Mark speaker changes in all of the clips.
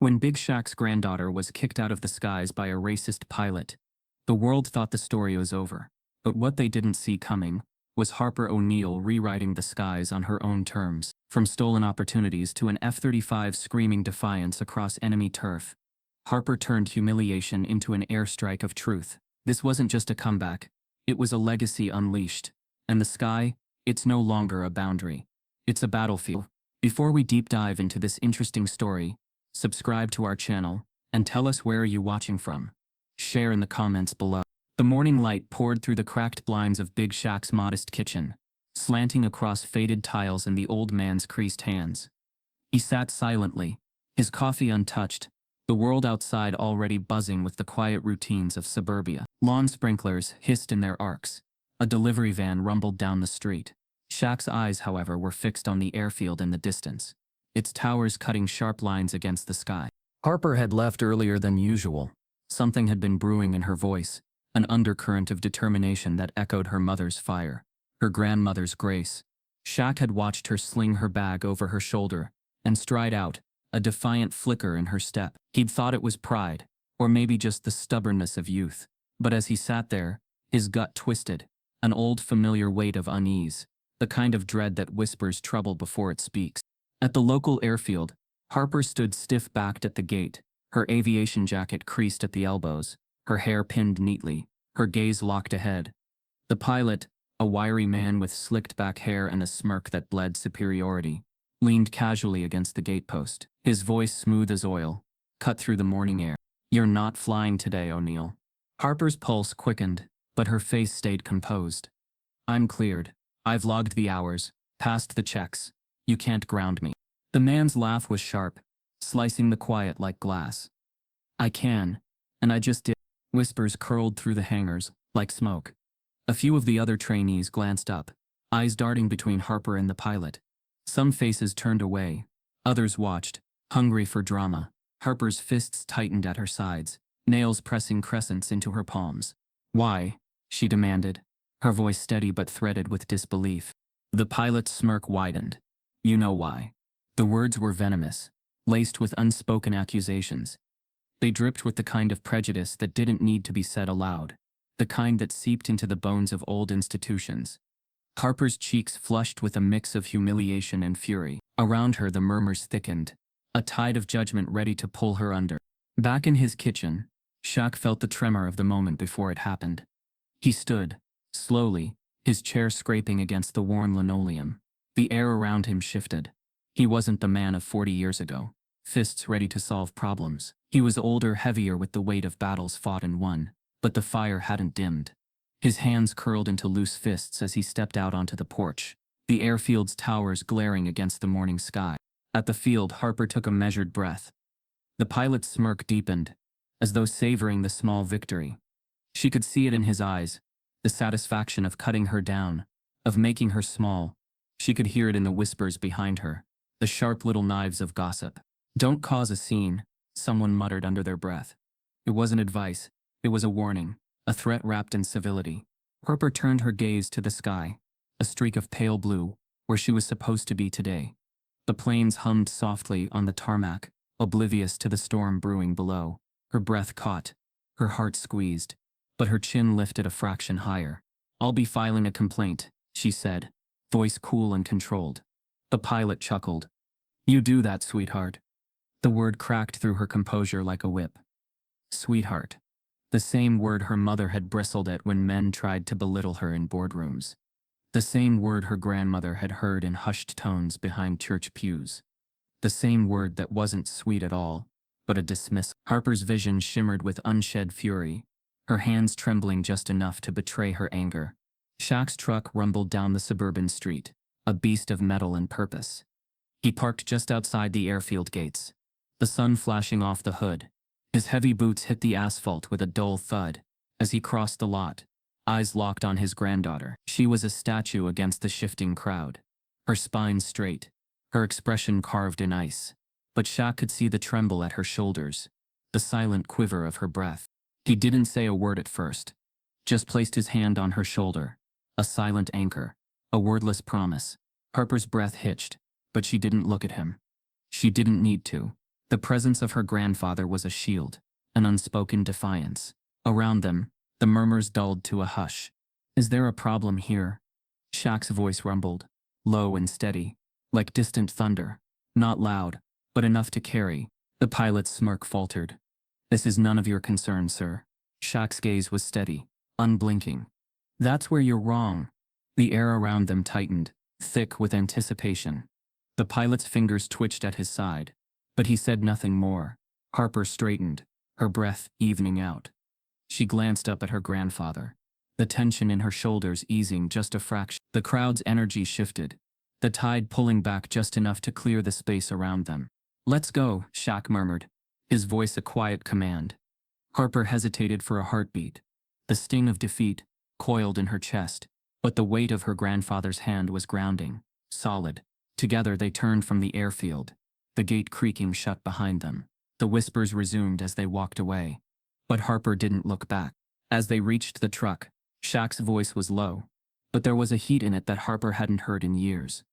Speaker 1: When Big Shaq's granddaughter was kicked out of the skies by a racist pilot, the world thought the story was over. But what they didn't see coming was Harper O'Neil rewriting the skies on her own terms, from stolen opportunities to an F-35 screaming defiance across enemy turf. Harper turned humiliation into an airstrike of truth. This wasn't just a comeback, it was a legacy unleashed. And the sky, it's no longer a boundary. It's a battlefield. Before we deep dive into this interesting story, subscribe to our channel, and tell us where are you watching from. Share in the comments below. The morning light poured through the cracked blinds of Big Shaq's modest kitchen, slanting across faded tiles in the old man's creased hands. He sat silently, his coffee untouched, the world outside already buzzing with the quiet routines of suburbia. Lawn sprinklers hissed in their arcs. A delivery van rumbled down the street. Shaq's eyes, however, were fixed on the airfield in the distance, its towers cutting sharp lines against the sky. Harper had left earlier than usual. Something had been brewing in her voice, an undercurrent of determination that echoed her mother's fire, her grandmother's grace. Shaq had watched her sling her bag over her shoulder and stride out, a defiant flicker in her step. He'd thought it was pride, or maybe just the stubbornness of youth. But as he sat there, his gut twisted, an old familiar weight of unease, the kind of dread that whispers trouble before it speaks. At the local airfield, Harper stood stiff-backed at the gate, her aviation jacket creased at the elbows, her hair pinned neatly, her gaze locked ahead. The pilot, a wiry man with slicked-back hair and a smirk that bled superiority, leaned casually against the gatepost, his voice smooth as oil, cut through the morning air. "You're not flying today, O'Neil." Harper's pulse quickened, but her face stayed composed. "I'm cleared. I've logged the hours, passed the checks. You can't ground me." The man's laugh was sharp, slicing the quiet like glass. "I can, and I just did." Whispers curled through the hangars, like smoke. A few of the other trainees glanced up, eyes darting between Harper and the pilot. Some faces turned away, others watched, hungry for drama. Harper's fists tightened at her sides, nails pressing crescents into her palms. "Why?" she demanded, her voice steady but threaded with disbelief. The pilot's smirk widened. "You know why." The words were venomous, laced with unspoken accusations. They dripped with the kind of prejudice that didn't need to be said aloud, the kind that seeped into the bones of old institutions. Harper's cheeks flushed with a mix of humiliation and fury. Around her the murmurs thickened, a tide of judgment ready to pull her under. Back in his kitchen, Shaq felt the tremor of the moment before it happened. He stood, slowly, his chair scraping against the worn linoleum. The air around him shifted. He wasn't the man of 40 years ago, fists ready to solve problems. He was older, heavier with the weight of battles fought and won, but the fire hadn't dimmed. His hands curled into loose fists as he stepped out onto the porch, the airfield's towers glaring against the morning sky. At the field, Harper took a measured breath. The pilot's smirk deepened, as though savoring the small victory. She could see it in his eyes, the satisfaction of cutting her down, of making her small. She could hear it in the whispers behind her, the sharp little knives of gossip. "Don't cause a scene," someone muttered under their breath. It wasn't advice, it was a warning, a threat wrapped in civility. Harper turned her gaze to the sky, a streak of pale blue, where she was supposed to be today. The planes hummed softly on the tarmac, oblivious to the storm brewing below. Her breath caught, her heart squeezed, but her chin lifted a fraction higher. "I'll be filing a complaint," she said, voice cool and controlled. The pilot chuckled. "You do that, sweetheart." The word cracked through her composure like a whip. Sweetheart. The same word her mother had bristled at when men tried to belittle her in boardrooms. The same word her grandmother had heard in hushed tones behind church pews. The same word that wasn't sweet at all, but a dismissal. Harper's vision shimmered with unshed fury, her hands trembling just enough to betray her anger. Shaq's truck rumbled down the suburban street, a beast of metal and purpose. He parked just outside the airfield gates, the sun flashing off the hood. His heavy boots hit the asphalt with a dull thud as he crossed the lot, eyes locked on his granddaughter. She was a statue against the shifting crowd, her spine straight, her expression carved in ice. But Shaq could see the tremble at her shoulders, the silent quiver of her breath. He didn't say a word at first, just placed his hand on her shoulder, a silent anchor, a wordless promise. Harper's breath hitched, but she didn't look at him. She didn't need to. The presence of her grandfather was a shield, an unspoken defiance. Around them, the murmurs dulled to a hush. "Is there a problem here?" Shaq's voice rumbled, low and steady, like distant thunder. Not loud, but enough to carry. The pilot's smirk faltered. "This is none of your concern, sir." Shaq's gaze was steady, unblinking. "That's where you're wrong." The air around them tightened, thick with anticipation. The pilot's fingers twitched at his side, but he said nothing more. Harper straightened, her breath evening out. She glanced up at her grandfather, the tension in her shoulders easing just a fraction. The crowd's energy shifted, the tide pulling back just enough to clear the space around them. "Let's go," Shaq murmured, his voice a quiet command. Harper hesitated for a heartbeat. The sting of defeat coiled in her chest, but the weight of her grandfather's hand was grounding, solid. Together they turned from the airfield, the gate creaking shut behind them. The whispers resumed as they walked away, but Harper didn't look back. As they reached the truck, Shaq's voice was low, but there was a heat in it that Harper hadn't heard in years.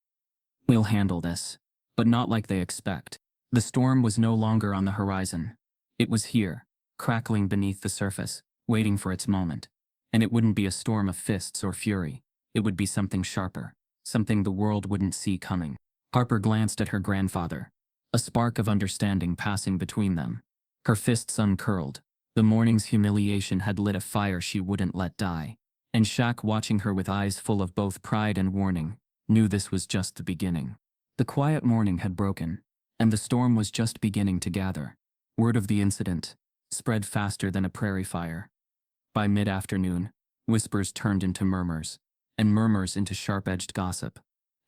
Speaker 1: "We'll handle this, but not like they expect." The storm was no longer on the horizon. It was here, crackling beneath the surface, waiting for its moment. And it wouldn't be a storm of fists or fury. It would be something sharper, something the world wouldn't see coming. Harper glanced at her grandfather, a spark of understanding passing between them. Her fists uncurled. The morning's humiliation had lit a fire she wouldn't let die. And Shaq, watching her with eyes full of both pride and warning, knew this was just the beginning. The quiet morning had broken, and the storm was just beginning to gather. Word of the incident spread faster than a prairie fire. By mid-afternoon, whispers turned into murmurs, and murmurs into sharp-edged gossip.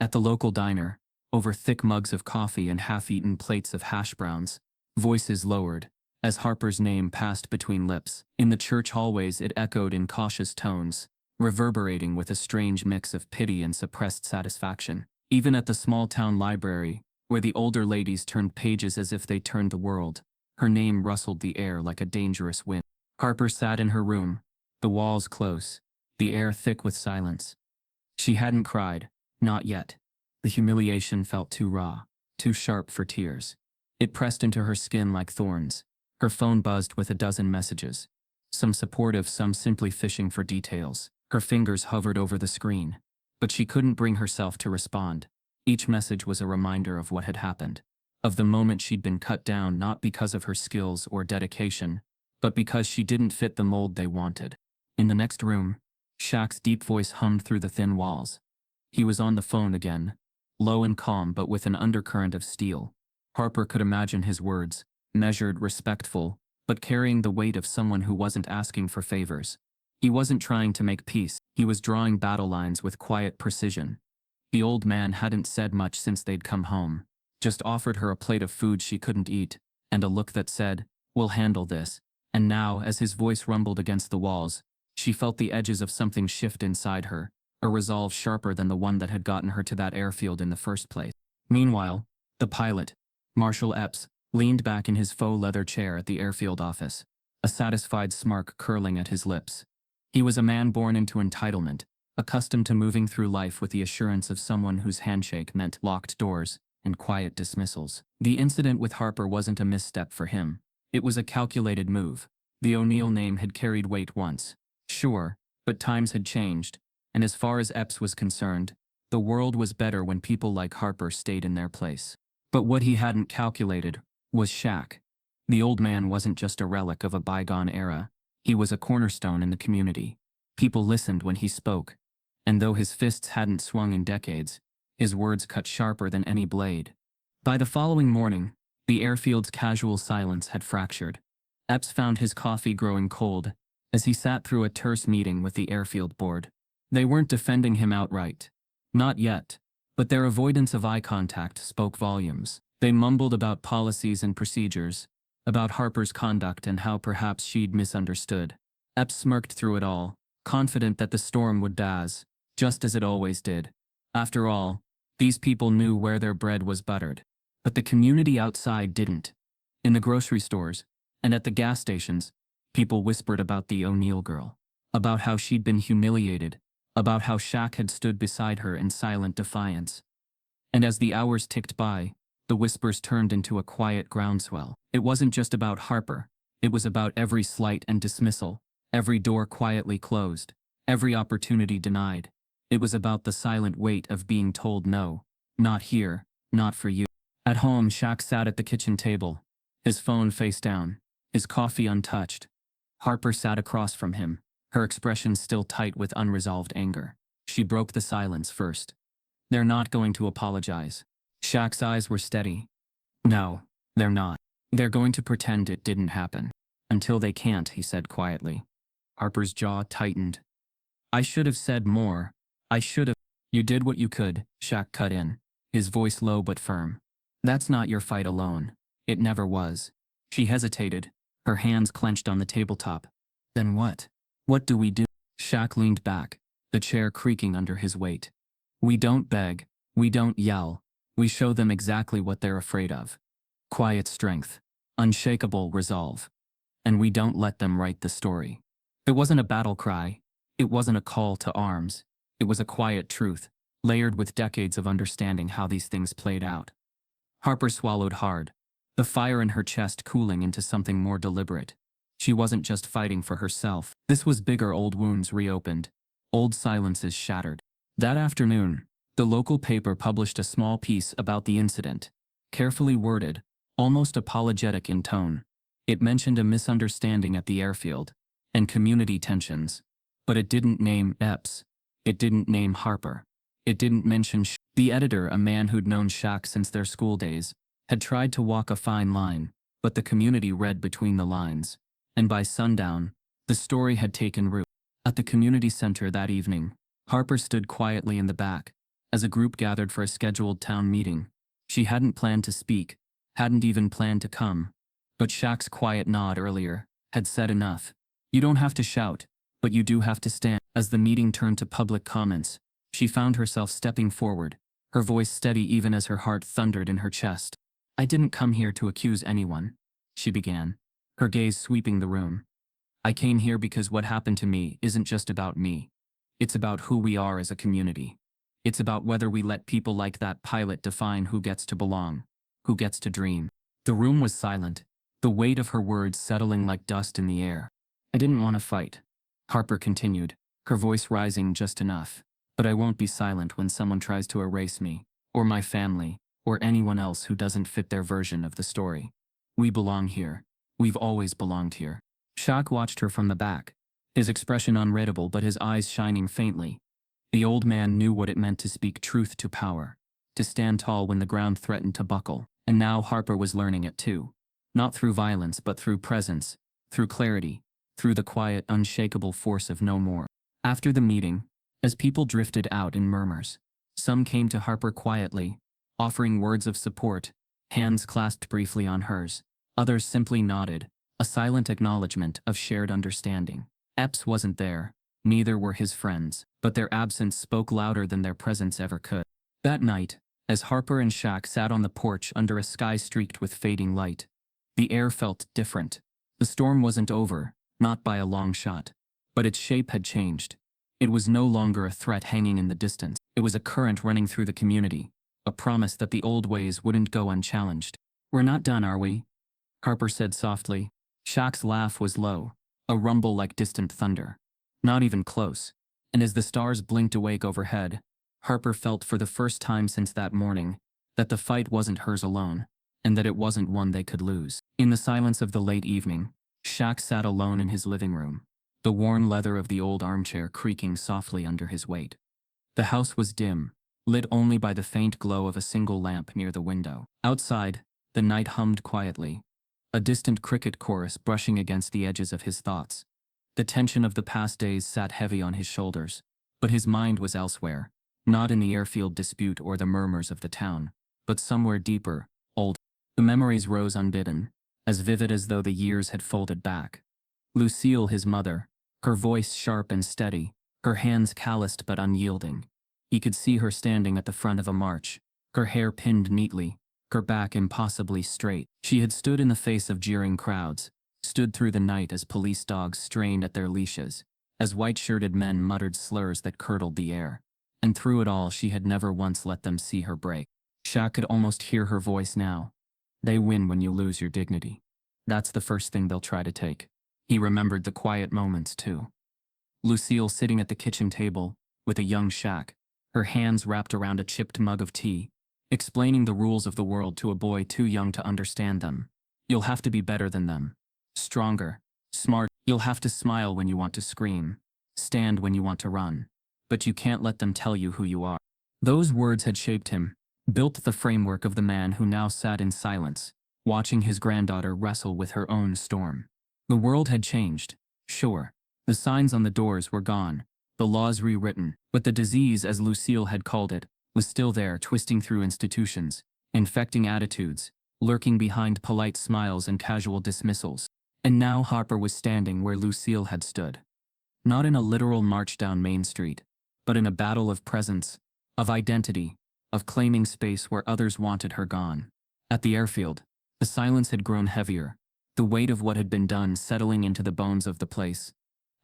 Speaker 1: At the local diner, over thick mugs of coffee and half-eaten plates of hash browns, voices lowered as Harper's name passed between lips. In the church hallways it echoed in cautious tones, reverberating with a strange mix of pity and suppressed satisfaction. Even at the small-town library, where the older ladies turned pages as if they turned the world, her name rustled the air like a dangerous wind. Harper sat in her room, the walls close, the air thick with silence. She hadn't cried, not yet. The humiliation felt too raw, too sharp for tears. It pressed into her skin like thorns. Her phone buzzed with a dozen messages, some supportive, some simply fishing for details. Her fingers hovered over the screen, but she couldn't bring herself to respond. Each message was a reminder of what had happened, of the moment she'd been cut down not because of her skills or dedication, but because she didn't fit the mold they wanted. In the next room, Shaq's deep voice hummed through the thin walls. He was on the phone again, low and calm but with an undercurrent of steel. Harper could imagine his words, measured, respectful, but carrying the weight of someone who wasn't asking for favors. He wasn't trying to make peace, he was drawing battle lines with quiet precision. The old man hadn't said much since they'd come home, just offered her a plate of food she couldn't eat, and a look that said, "We'll handle this." And now, as his voice rumbled against the walls, she felt the edges of something shift inside her, a resolve sharper than the one that had gotten her to that airfield in the first place. Meanwhile, the pilot, Marshal Epps, leaned back in his faux leather chair at the airfield office, a satisfied smirk curling at his lips. He was a man born into entitlement, accustomed to moving through life with the assurance of someone whose handshake meant locked doors and quiet dismissals. The incident with Harper wasn't a misstep for him. It was a calculated move. The O'Neill name had carried weight once, sure, but times had changed, and as far as Epps was concerned, the world was better when people like Harper stayed in their place. But what he hadn't calculated was Shaq. The old man wasn't just a relic of a bygone era. He was a cornerstone in the community. People listened when he spoke, and though his fists hadn't swung in decades, his words cut sharper than any blade. By the following morning, the airfield's casual silence had fractured. Epps found his coffee growing cold as he sat through a terse meeting with the airfield board. They weren't defending him outright. Not yet. But their avoidance of eye contact spoke volumes. They mumbled about policies and procedures, about Harper's conduct and how perhaps she'd misunderstood. Epps smirked through it all, confident that the storm would pass, just as it always did. After all, these people knew where their bread was buttered. But the community outside didn't. In the grocery stores, and at the gas stations, people whispered about the O'Neill girl, about how she'd been humiliated, about how Shaq had stood beside her in silent defiance. And as the hours ticked by, The whispers turned into a quiet groundswell. It wasn't just about Harper. It was about every slight and dismissal, every door quietly closed, every opportunity denied. It was about the silent weight of being told no. Not here, not for you. At home, Shaq sat at the kitchen table, his phone face down, his coffee untouched. Harper sat across from him, her expression still tight with unresolved anger. She broke the silence first. "They're not going to apologize." Shaq's eyes were steady. "No, they're not. They're going to pretend it didn't happen. Until they can't," he said quietly. Harper's jaw tightened. "I should have said more. I should have." "You did what you could," Shaq cut in, his voice low but firm. "That's not your fight alone. It never was." She hesitated, her hands clenched on the tabletop. "Then what? What do we do?" Shaq leaned back, the chair creaking under his weight. "We don't beg. We don't yell. We show them exactly what they're afraid of. Quiet strength. Unshakable resolve. And we don't let them write the story." It wasn't a battle cry. It wasn't a call to arms. It was a quiet truth, layered with decades of understanding how these things played out. Harper swallowed hard, the fire in her chest cooling into something more deliberate. She wasn't just fighting for herself. This was bigger. Old wounds reopened, old silences shattered. That afternoon, the local paper published a small piece about the incident, carefully worded, almost apologetic in tone. It mentioned a misunderstanding at the airfield, and community tensions. But it didn't name Epps. It didn't name Harper. It didn't mention The editor, a man who'd known Shaq since their school days, had tried to walk a fine line, but the community read between the lines. And by sundown, the story had taken root. At the community center that evening, Harper stood quietly in the back, as a group gathered for a scheduled town meeting. She hadn't planned to speak, hadn't even planned to come. But Shaq's quiet nod earlier had said enough. "You don't have to shout, but you do have to stand." As the meeting turned to public comments, she found herself stepping forward, her voice steady even as her heart thundered in her chest. "I didn't come here to accuse anyone," she began, her gaze sweeping the room. "I came here because what happened to me isn't just about me. It's about who we are as a community. It's about whether we let people like that pilot define who gets to belong, who gets to dream." The room was silent, the weight of her words settling like dust in the air. "I didn't want to fight," Harper continued, her voice rising just enough. "But I won't be silent when someone tries to erase me, or my family, or anyone else who doesn't fit their version of the story. We belong here. We've always belonged here." Shaq watched her from the back, his expression unreadable but his eyes shining faintly. The old man knew what it meant to speak truth to power, to stand tall when the ground threatened to buckle, and now Harper was learning it too. Not through violence but through presence, through clarity, through the quiet, unshakable force of no more. After the meeting, as people drifted out in murmurs, some came to Harper quietly, offering words of support, hands clasped briefly on hers. Others simply nodded, a silent acknowledgement of shared understanding. Epps wasn't there, neither were his friends, but their absence spoke louder than their presence ever could. That night, as Harper and Shaq sat on the porch under a sky streaked with fading light, the air felt different. The storm wasn't over, not by a long shot, but its shape had changed. It was no longer a threat hanging in the distance. It was a current running through the community, a promise that the old ways wouldn't go unchallenged. "We're not done, are we?" Harper said softly. Shaq's laugh was low, a rumble like distant thunder. Not even close. And as the stars blinked awake overhead, Harper felt for the first time since that morning that the fight wasn't hers alone, and that it wasn't one they could lose. In the silence of the late evening, Shaq sat alone in his living room, the worn leather of the old armchair creaking softly under his weight. The house was dim, lit only by the faint glow of a single lamp near the window. Outside, the night hummed quietly, a distant cricket chorus brushing against the edges of his thoughts. The tension of the past days sat heavy on his shoulders, but his mind was elsewhere, not in the airfield dispute or the murmurs of the town, but somewhere deeper, older. The memories rose unbidden, as vivid as though the years had folded back. Lucille, his mother, her voice sharp and steady, her hands calloused but unyielding. He could see her standing at the front of a march, her hair pinned neatly, her back impossibly straight. She had stood in the face of jeering crowds, stood through the night as police dogs strained at their leashes, as white-shirted men muttered slurs that curdled the air. And through it all she had never once let them see her break. Shaq could almost hear her voice now. They win when you lose your dignity. That's the first thing they'll try to take. He remembered the quiet moments, too. Lucille sitting at the kitchen table, with a young Shaq, her hands wrapped around a chipped mug of tea, explaining the rules of the world to a boy too young to understand them. You'll have to be better than them. Stronger. Smart. You'll have to smile when you want to scream. Stand when you want to run. But you can't let them tell you who you are. Those words had shaped him, built the framework of the man who now sat in silence, watching his granddaughter wrestle with her own storm. The world had changed, sure. The signs on the doors were gone, the laws rewritten, but the disease, as Lucille had called it, was still there, twisting through institutions, infecting attitudes, lurking behind polite smiles and casual dismissals. And now Harper was standing where Lucille had stood. Not in a literal march down Main Street, but in a battle of presence, of identity, of claiming space where others wanted her gone. At the airfield, the silence had grown heavier, the weight of what had been done settling into the bones of the place.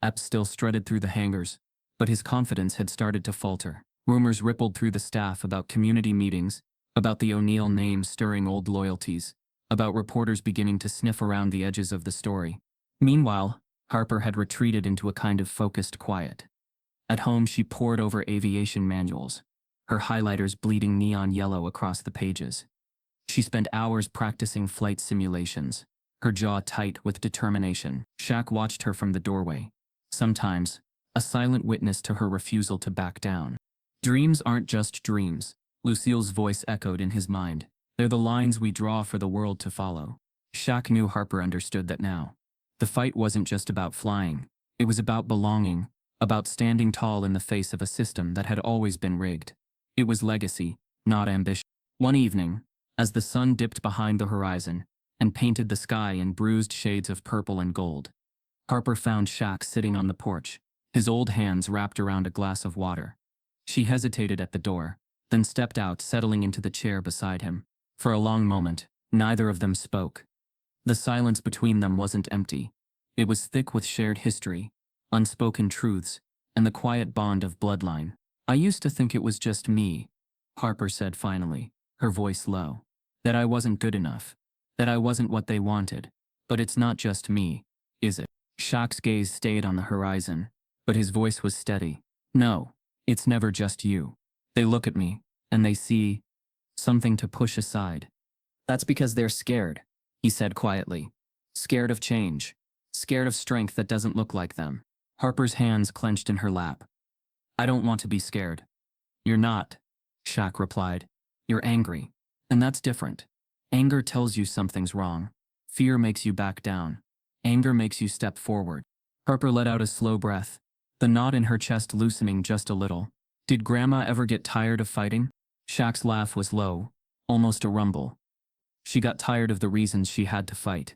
Speaker 1: Epps still strutted through the hangars, but his confidence had started to falter. Rumors rippled through the staff about community meetings, about the O'Neill name stirring old loyalties, about reporters beginning to sniff around the edges of the story. Meanwhile, Harper had retreated into a kind of focused quiet. At home, she pored over aviation manuals, her highlighters bleeding neon yellow across the pages. She spent hours practicing flight simulations, her jaw tight with determination. Shaq watched her from the doorway, sometimes a silent witness to her refusal to back down. Dreams aren't just dreams, Lucille's voice echoed in his mind. They're the lines we draw for the world to follow. Shaq knew Harper understood that now. The fight wasn't just about flying. It was about belonging, about standing tall in the face of a system that had always been rigged. It was legacy, not ambition. One evening, as the sun dipped behind the horizon and painted the sky in bruised shades of purple and gold, Harper found Shaq sitting on the porch, his old hands wrapped around a glass of water. She hesitated at the door, then stepped out, settling into the chair beside him. For a long moment, neither of them spoke. The silence between them wasn't empty. It was thick with shared history, unspoken truths, and the quiet bond of bloodline. I used to think it was just me, Harper said finally, her voice low. That I wasn't good enough. That I wasn't what they wanted. But it's not just me, is it? Shaq's gaze stayed on the horizon, but his voice was steady. No, it's never just you. They look at me, and they see something to push aside. That's because they're scared, he said quietly. Scared of change. Scared of strength that doesn't look like them. Harper's hands clenched in her lap. I don't want to be scared. You're not, Shaq replied. You're angry. And that's different. Anger tells you something's wrong. Fear makes you back down. Anger makes you step forward. Harper let out a slow breath, the knot in her chest loosening just a little. Did Grandma ever get tired of fighting? Shaq's laugh was low, almost a rumble. She got tired of the reasons she had to fight,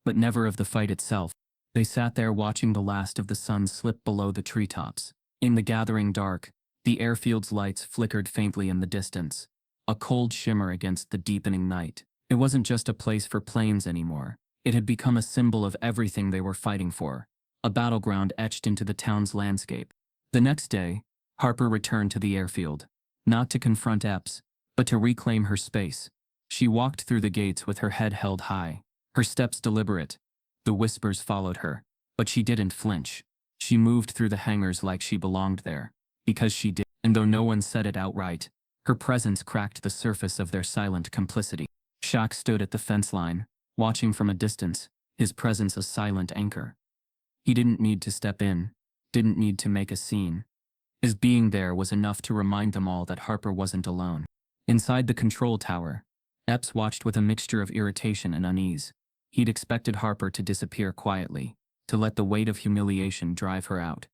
Speaker 1: but never of the fight itself. They sat there watching the last of the sun slip below the treetops. In the gathering dark, the airfield's lights flickered faintly in the distance, a cold shimmer against the deepening night. It wasn't just a place for planes anymore. It had become a symbol of everything they were fighting for, a battleground etched into the town's landscape. The next day, Harper returned to the airfield, not to confront Epps, but to reclaim her space. She walked through the gates with her head held high, her steps deliberate. The whispers followed her, but she didn't flinch. She moved through the hangars like she belonged there, because she did, and though no one said it outright, her presence cracked the surface of their silent complicity. Shaq stood at the fence line, watching from a distance, his presence a silent anchor. He didn't need to step in, didn't need to make a scene. His being there was enough to remind them all that Harper wasn't alone. Inside the control tower, Epps watched with a mixture of irritation and unease. He'd expected Harper to disappear quietly, to let the weight of humiliation drive her out.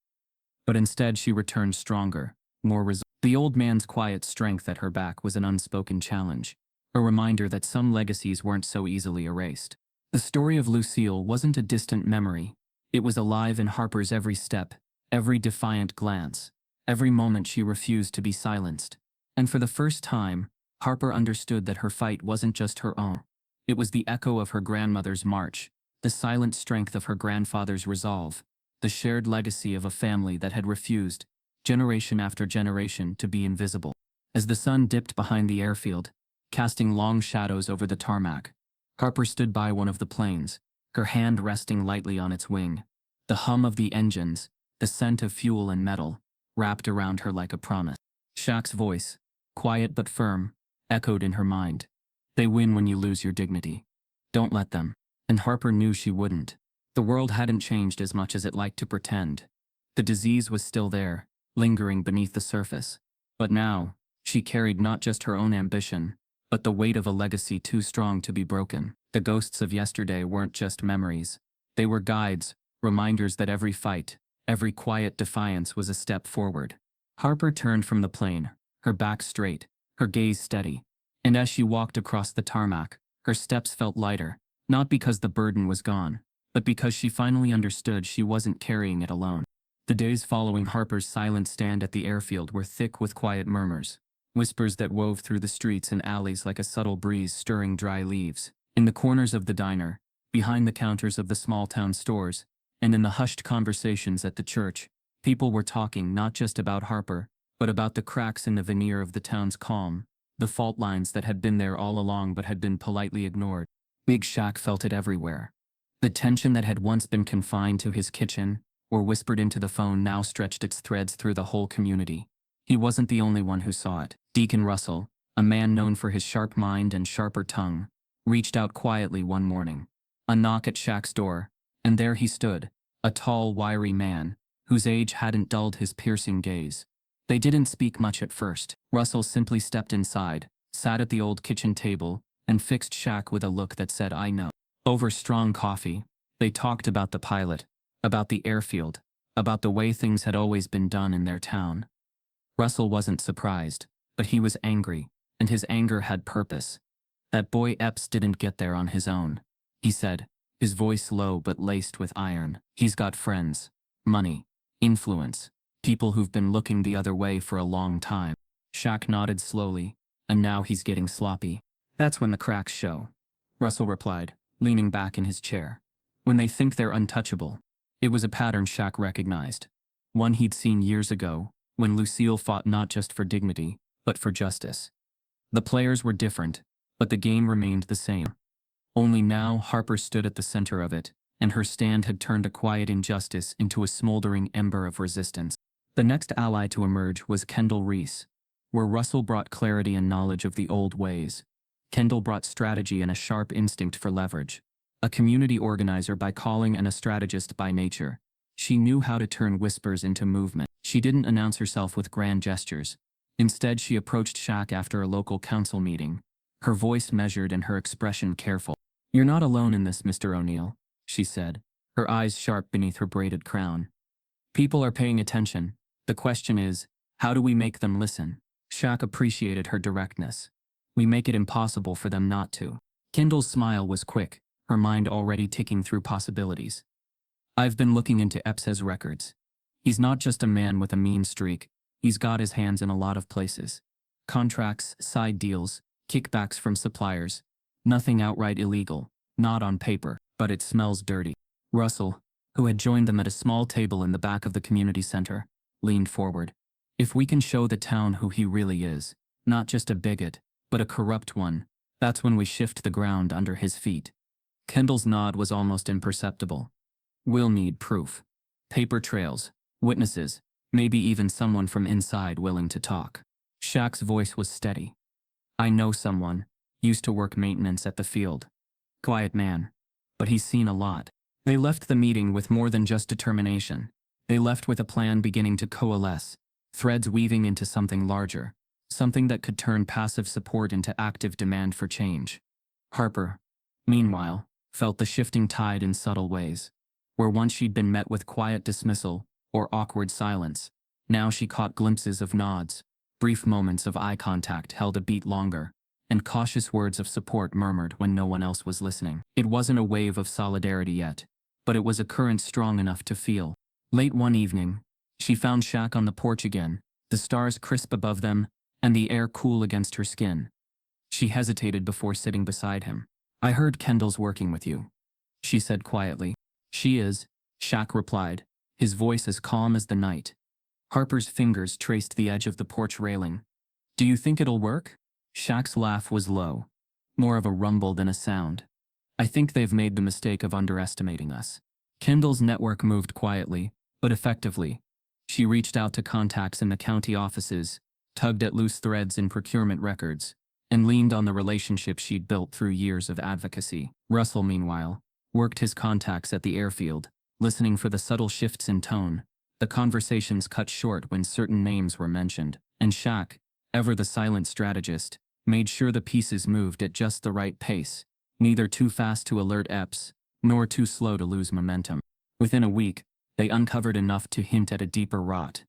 Speaker 1: But instead she returned stronger, more resolute. The old man's quiet strength at her back was an unspoken challenge, a reminder that some legacies weren't so easily erased. The story of Lucille wasn't a distant memory. It was alive in Harper's every step, every defiant glance, every moment she refused to be silenced. And for the first time, Harper understood that her fight wasn't just her own. It was the echo of her grandmother's march, the silent strength of her grandfather's resolve, the shared legacy of a family that had refused, generation after generation, to be invisible. As the sun dipped behind the airfield, casting long shadows over the tarmac. Harper stood by one of the planes, her hand resting lightly on its wing. The hum of the engines, the scent of fuel and metal, wrapped around her like a promise. Shaq's voice, quiet but firm, echoed in her mind. They win when you lose your dignity. Don't let them. And Harper knew she wouldn't. The world hadn't changed as much as it liked to pretend. The disease was still there, lingering beneath the surface. But now, she carried not just her own ambition, but the weight of a legacy too strong to be broken. The ghosts of yesterday weren't just memories. They were guides, reminders that every fight, every quiet defiance was a step forward. Harper turned from the plane, her back straight, her gaze steady. And as she walked across the tarmac, her steps felt lighter, not because the burden was gone, but because she finally understood she wasn't carrying it alone. The days following Harper's silent stand at the airfield were thick with quiet murmurs, whispers that wove through the streets and alleys like a subtle breeze stirring dry leaves. In the corners of the diner, behind the counters of the small-town stores, and in the hushed conversations at the church, people were talking not just about Harper, but about the cracks in the veneer of the town's calm, the fault lines that had been there all along but had been politely ignored. Big Shaq felt it everywhere. The tension that had once been confined to his kitchen, or whispered into the phone, now stretched its threads through the whole community. He wasn't the only one who saw it. Deacon Russell, a man known for his sharp mind and sharper tongue, reached out quietly one morning. A knock at Shaq's door, and there he stood, a tall, wiry man, whose age hadn't dulled his piercing gaze. They didn't speak much at first. Russell simply stepped inside, sat at the old kitchen table, and fixed Shaq with a look that said, "I know." Over strong coffee, they talked about the pilot, about the airfield, about the way things had always been done in their town. Russell wasn't surprised, but he was angry, and his anger had purpose. "That boy Epps didn't get there on his own," he said, his voice low but laced with iron. "He's got friends, money, influence, people who've been looking the other way for a long time." Shaq nodded slowly, "And now he's getting sloppy." "That's when the cracks show," Russell replied, leaning back in his chair. "When they think they're untouchable." It was a pattern Shaq recognized, one he'd seen years ago, when Lucille fought not just for dignity, but for justice. The players were different, but the game remained the same. Only now Harper stood at the center of it, and her stand had turned a quiet injustice into a smoldering ember of resistance. The next ally to emerge was Kendall Reese, where Russell brought clarity and knowledge of the old ways. Kendall brought strategy and a sharp instinct for leverage. A community organizer by calling and a strategist by nature, she knew how to turn whispers into movement. She didn't announce herself with grand gestures. Instead, she approached Shaq after a local council meeting, her voice measured and her expression careful. "You're not alone in this, Mr. O'Neill," she said, her eyes sharp beneath her braided crown. "People are paying attention. The question is, how do we make them listen?" Shaq appreciated her directness. "We make it impossible for them not to." Kendall's smile was quick, her mind already ticking through possibilities. "I've been looking into Epps's records. He's not just a man with a mean streak, he's got his hands in a lot of places. Contracts, side deals, kickbacks from suppliers. Nothing outright illegal, not on paper, but it smells dirty." Russell, who had joined them at a small table in the back of the community center, leaned forward. "If we can show the town who he really is, not just a bigot, but a corrupt one, that's when we shift the ground under his feet." Kendall's nod was almost imperceptible. "We'll need proof. Paper trails, witnesses, maybe even someone from inside willing to talk." Shaq's voice was steady. "I know someone, used to work maintenance at the field. Quiet man, but he's seen a lot." They left the meeting with more than just determination. They left with a plan beginning to coalesce, threads weaving into something larger, something that could turn passive support into active demand for change. Harper, meanwhile, felt the shifting tide in subtle ways. Where once she'd been met with quiet dismissal or awkward silence, now she caught glimpses of nods, brief moments of eye contact held a beat longer, and cautious words of support murmured when no one else was listening. It wasn't a wave of solidarity yet, but it was a current strong enough to feel. Late one evening, she found Shaq on the porch again, the stars crisp above them, and the air cool against her skin. She hesitated before sitting beside him. "I heard Kendall's working with you," she said quietly. "She is," Shaq replied, his voice as calm as the night. Harper's fingers traced the edge of the porch railing. "Do you think it'll work?" Shaq's laugh was low, more of a rumble than a sound. I think they've made the mistake of underestimating us. Kendall's network moved quietly, but effectively. She reached out to contacts in the county offices, tugged at loose threads in procurement records, and leaned on the relationships she'd built through years of advocacy. Russell, meanwhile, worked his contacts at the airfield, listening for the subtle shifts in tone. The conversations cut short when certain names were mentioned, and Shaq, ever the silent strategist, made sure the pieces moved at just the right pace, neither too fast to alert Epps, nor too slow to lose momentum. Within a week, they uncovered enough to hint at a deeper rot.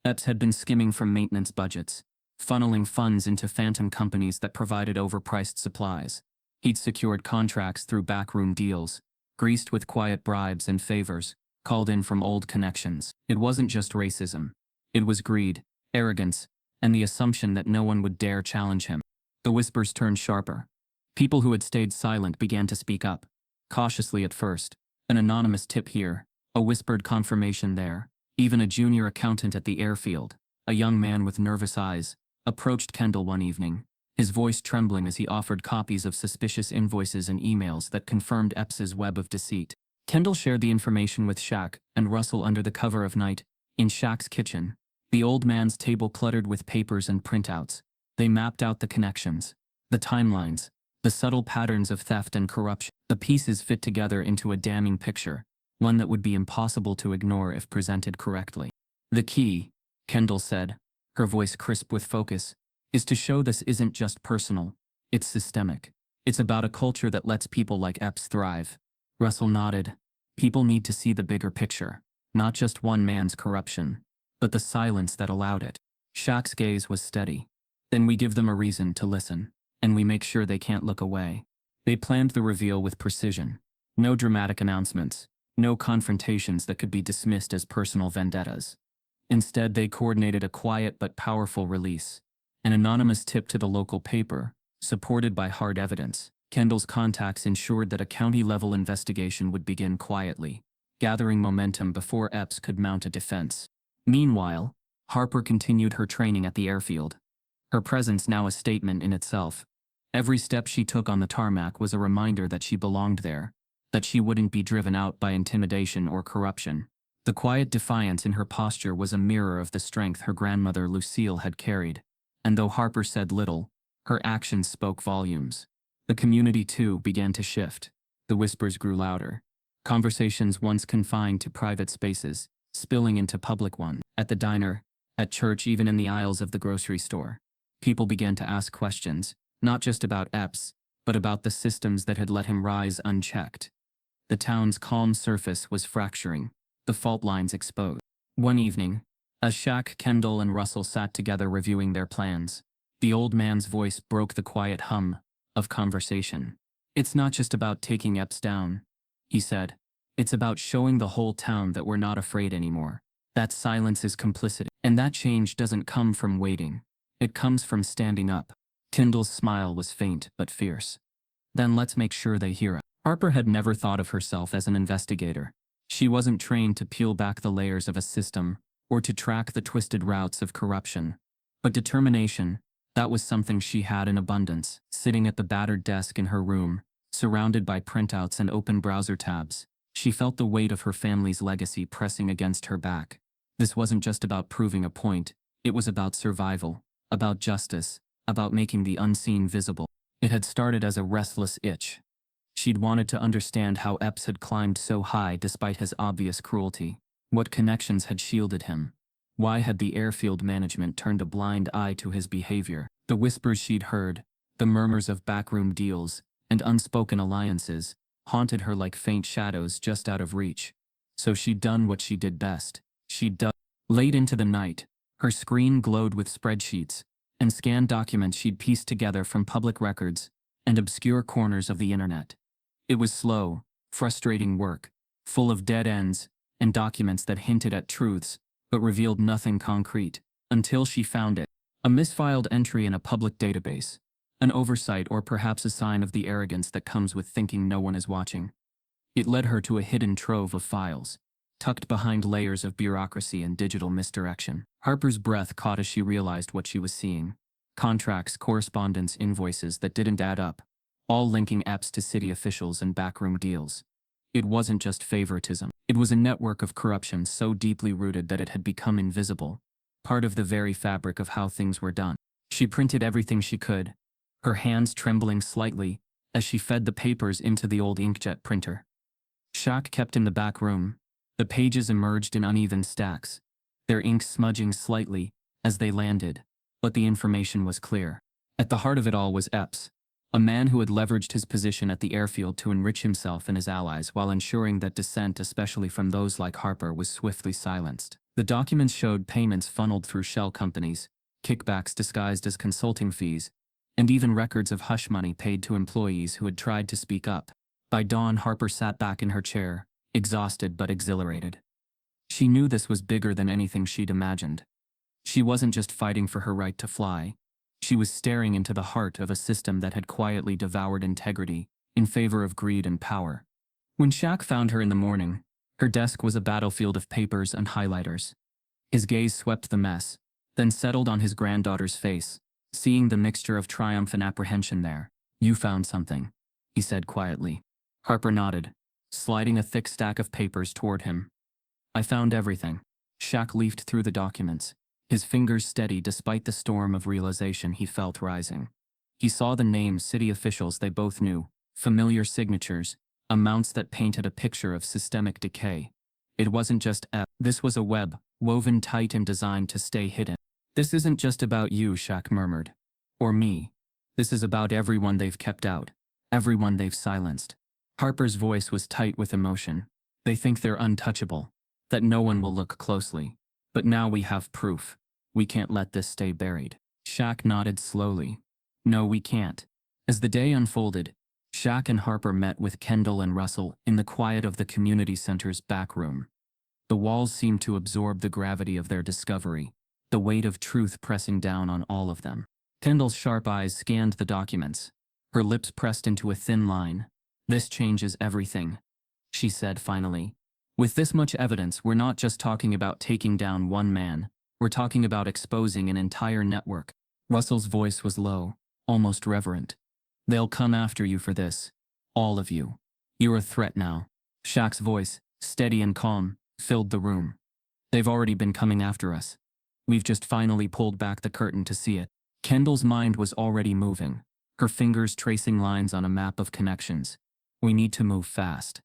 Speaker 1: Epps had been skimming from maintenance budgets, funneling funds into phantom companies that provided overpriced supplies. He'd secured contracts through backroom deals, greased with quiet bribes and favors, called in from old connections. It wasn't just racism. It was greed, arrogance, and the assumption that no one would dare challenge him. The whispers turned sharper. People who had stayed silent began to speak up, cautiously at first. An anonymous tip here, a whispered confirmation there. Even a junior accountant at the airfield, a young man with nervous eyes, approached Kendall one evening, his voice trembling as he offered copies of suspicious invoices and emails that confirmed Epps's web of deceit. Kendall shared the information with Shaq and Russell under the cover of night, in Shaq's kitchen, the old man's table cluttered with papers and printouts. They mapped out the connections, the timelines, the subtle patterns of theft and corruption. The pieces fit together into a damning picture, one that would be impossible to ignore if presented correctly. The key, Kendall said, her voice crisp with focus, is to show this isn't just personal, it's systemic. It's about a culture that lets people like Epps thrive. Russell nodded. People need to see the bigger picture, not just one man's corruption, but the silence that allowed it. Shaq's gaze was steady. Then we give them a reason to listen, and we make sure they can't look away. They planned the reveal with precision. No dramatic announcements, no confrontations that could be dismissed as personal vendettas. Instead, they coordinated a quiet but powerful release, an anonymous tip to the local paper, supported by hard evidence. Kendall's contacts ensured that a county-level investigation would begin quietly, gathering momentum before Epps could mount a defense. Meanwhile, Harper continued her training at the airfield. Her presence now a statement in itself. Every step she took on the tarmac was a reminder that she belonged there, that she wouldn't be driven out by intimidation or corruption. The quiet defiance in her posture was a mirror of the strength her grandmother Lucille had carried, and though Harper said little, her actions spoke volumes. The community, too, began to shift. The whispers grew louder. Conversations once confined to private spaces, spilling into public ones. At the diner, at church, even in the aisles of the grocery store. People began to ask questions, not just about Epps, but about the systems that had let him rise unchecked. The town's calm surface was fracturing, the fault lines exposed. One evening, as Shaq, Kendall, and Russell sat together reviewing their plans, the old man's voice broke the quiet hum of conversation. "It's not just about taking Epps down," he said. "It's about showing the whole town that we're not afraid anymore. That silence is complicity. And that change doesn't come from waiting. It comes from standing up." Kendall's smile was faint but fierce. "Then let's make sure they hear it." Harper had never thought of herself as an investigator. She wasn't trained to peel back the layers of a system or to track the twisted routes of corruption. But determination, that was something she had in abundance. Sitting at the battered desk in her room, surrounded by printouts and open browser tabs, she felt the weight of her family's legacy pressing against her back. This wasn't just about proving a point, it was about survival, about justice, about making the unseen visible. It had started as a restless itch. She'd wanted to understand how Epps had climbed so high despite his obvious cruelty. What connections had shielded him? Why had the airfield management turned a blind eye to his behavior? The whispers she'd heard, the murmurs of backroom deals, and unspoken alliances, haunted her like faint shadows just out of reach. So she'd done what she did best. She'd dug. Late into the night, her screen glowed with spreadsheets and scanned documents she'd pieced together from public records and obscure corners of the internet. It was slow, frustrating work, full of dead ends and documents that hinted at truths but revealed nothing concrete, until she found it. A misfiled entry in a public database, an oversight or perhaps a sign of the arrogance that comes with thinking no one is watching. It led her to a hidden trove of files, tucked behind layers of bureaucracy and digital misdirection. Harper's breath caught as she realized what she was seeing. Contracts, correspondence, invoices that didn't add up, all linking EPs to city officials and backroom deals. It wasn't just favoritism. It was a network of corruption so deeply rooted that it had become invisible, part of the very fabric of how things were done. She printed everything she could, her hands trembling slightly as she fed the papers into the old inkjet printer. Shaq kept in the back room. The pages emerged in uneven stacks, their ink smudging slightly as they landed, but the information was clear. At the heart of it all was Epps, a man who had leveraged his position at the airfield to enrich himself and his allies while ensuring that dissent, especially from those like Harper, was swiftly silenced. The documents showed payments funneled through shell companies, kickbacks disguised as consulting fees, and even records of hush money paid to employees who had tried to speak up. By dawn, Harper sat back in her chair, exhausted but exhilarated. She knew this was bigger than anything she'd imagined. She wasn't just fighting for her right to fly. She was staring into the heart of a system that had quietly devoured integrity in favor of greed and power. When Shaq found her in the morning, her desk was a battlefield of papers and highlighters. His gaze swept the mess, then settled on his granddaughter's face, seeing the mixture of triumph and apprehension there. "You found something," he said quietly. Harper nodded, sliding a thick stack of papers toward him. "I found everything." Shaq leafed through the documents, his fingers steady despite the storm of realization he felt rising. He saw the names, city officials they both knew, familiar signatures, amounts that painted a picture of systemic decay. It wasn't just this was a web, woven tight and designed to stay hidden. "This isn't just about you," Shaq murmured. "Or me. This is about everyone they've kept out, everyone they've silenced." Harper's voice was tight with emotion. "They think they're untouchable, that no one will look closely. But now we have proof. We can't let this stay buried." Shaq nodded slowly. "No, we can't." As the day unfolded, Shaq and Harper met with Kendall and Russell in the quiet of the community center's back room. The walls seemed to absorb the gravity of their discovery, the weight of truth pressing down on all of them. Kendall's sharp eyes scanned the documents, her lips pressed into a thin line. "This changes everything," she said finally. "With this much evidence, we're not just talking about taking down one man, we're talking about exposing an entire network." Russell's voice was low, almost reverent. "They'll come after you for this. All of you. You're a threat now." Shaq's voice, steady and calm, filled the room. "They've already been coming after us. We've just finally pulled back the curtain to see it." Kendall's mind was already moving, her fingers tracing lines on a map of connections. "We need to move fast.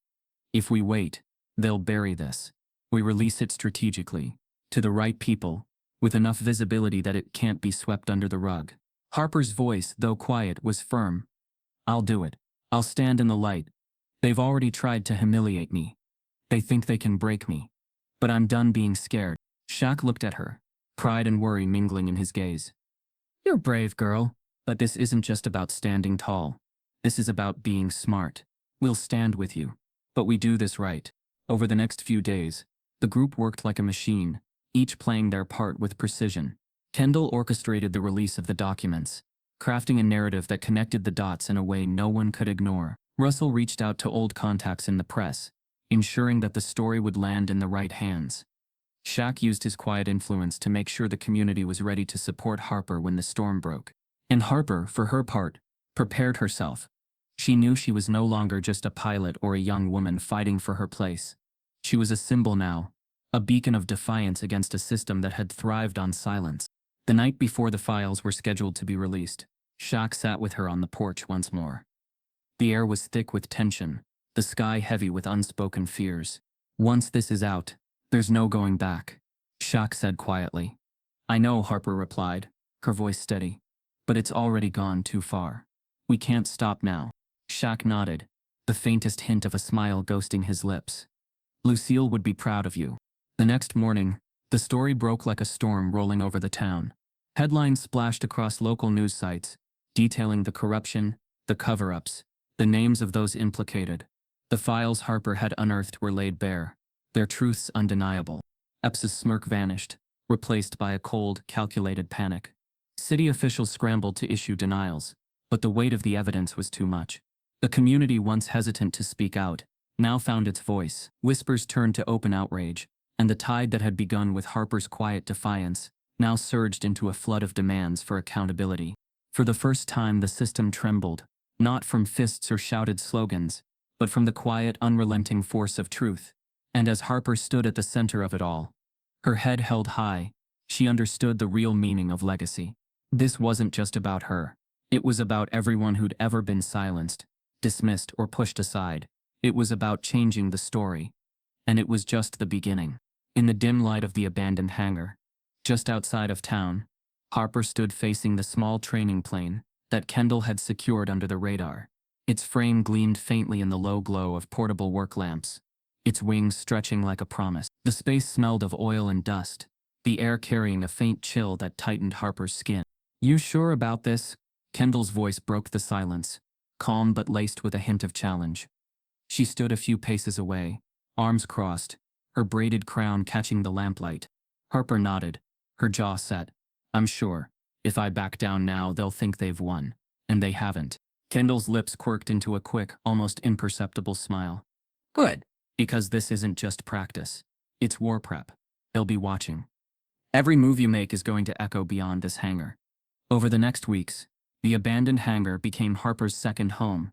Speaker 1: If we wait, they'll bury this. We release it strategically, to the right people, with enough visibility that it can't be swept under the rug." Harper's voice, though quiet, was firm. "I'll do it. I'll stand in the light. They've already tried to humiliate me. They think they can break me. But I'm done being scared." Shaq looked at her, pride and worry mingling in his gaze. "You're brave, girl, but this isn't just about standing tall. This is about being smart. We'll stand with you. But we do this right." Over the next few days, the group worked like a machine, each playing their part with precision. Kendall orchestrated the release of the documents, crafting a narrative that connected the dots in a way no one could ignore. Russell reached out to old contacts in the press, ensuring that the story would land in the right hands. Shaq used his quiet influence to make sure the community was ready to support Harper when the storm broke. And Harper, for her part, prepared herself. She knew she was no longer just a pilot or a young woman fighting for her place. She was a symbol now, a beacon of defiance against a system that had thrived on silence. The night before the files were scheduled to be released, Shaq sat with her on the porch once more. The air was thick with tension, the sky heavy with unspoken fears. "Once this is out, there's no going back," Shaq said quietly. "I know," Harper replied, her voice steady. "But it's already gone too far. We can't stop now." Shaq nodded, the faintest hint of a smile ghosting his lips. "Lucille would be proud of you." The next morning, the story broke like a storm rolling over the town. Headlines splashed across local news sites, detailing the corruption, the cover-ups, the names of those implicated. The files Harper had unearthed were laid bare, their truths undeniable. Epps's smirk vanished, replaced by a cold, calculated panic. City officials scrambled to issue denials, but the weight of the evidence was too much. The community, once hesitant to speak out, now found its voice. Whispers turned to open outrage, and the tide that had begun with Harper's quiet defiance now surged into a flood of demands for accountability. For the first time, the system trembled, not from fists or shouted slogans, but from the quiet, unrelenting force of truth. And as Harper stood at the center of it all, her head held high, she understood the real meaning of legacy. This wasn't just about her. It was about everyone who'd ever been silenced, dismissed, or pushed aside. It was about changing the story. And it was just the beginning. In the dim light of the abandoned hangar, just outside of town, Harper stood facing the small training plane that Kendall had secured under the radar. Its frame gleamed faintly in the low glow of portable work lamps, its wings stretching like a promise. The space smelled of oil and dust, the air carrying a faint chill that tightened Harper's skin. "You sure about this?" Kendall's voice broke the silence, calm but laced with a hint of challenge. She stood a few paces away, arms crossed, her braided crown catching the lamplight. Harper nodded, her jaw set. "I'm sure. If I back down now, they'll think they've won. And they haven't." Kendall's lips quirked into a quick, almost imperceptible smile. "Good. Because this isn't just practice. It's war prep. They'll be watching. Every move you make is going to echo beyond this hangar." Over the next weeks, the abandoned hangar became Harper's second home.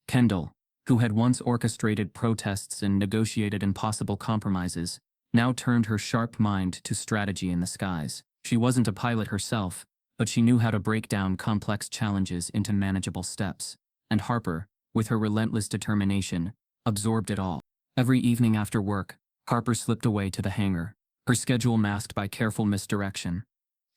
Speaker 1: Kendall, who had once orchestrated protests and negotiated impossible compromises, now turned her sharp mind to strategy in the skies. She wasn't a pilot herself, but she knew how to break down complex challenges into manageable steps. And Harper, with her relentless determination, absorbed it all. Every evening after work, Harper slipped away to the hangar, her schedule masked by careful misdirection.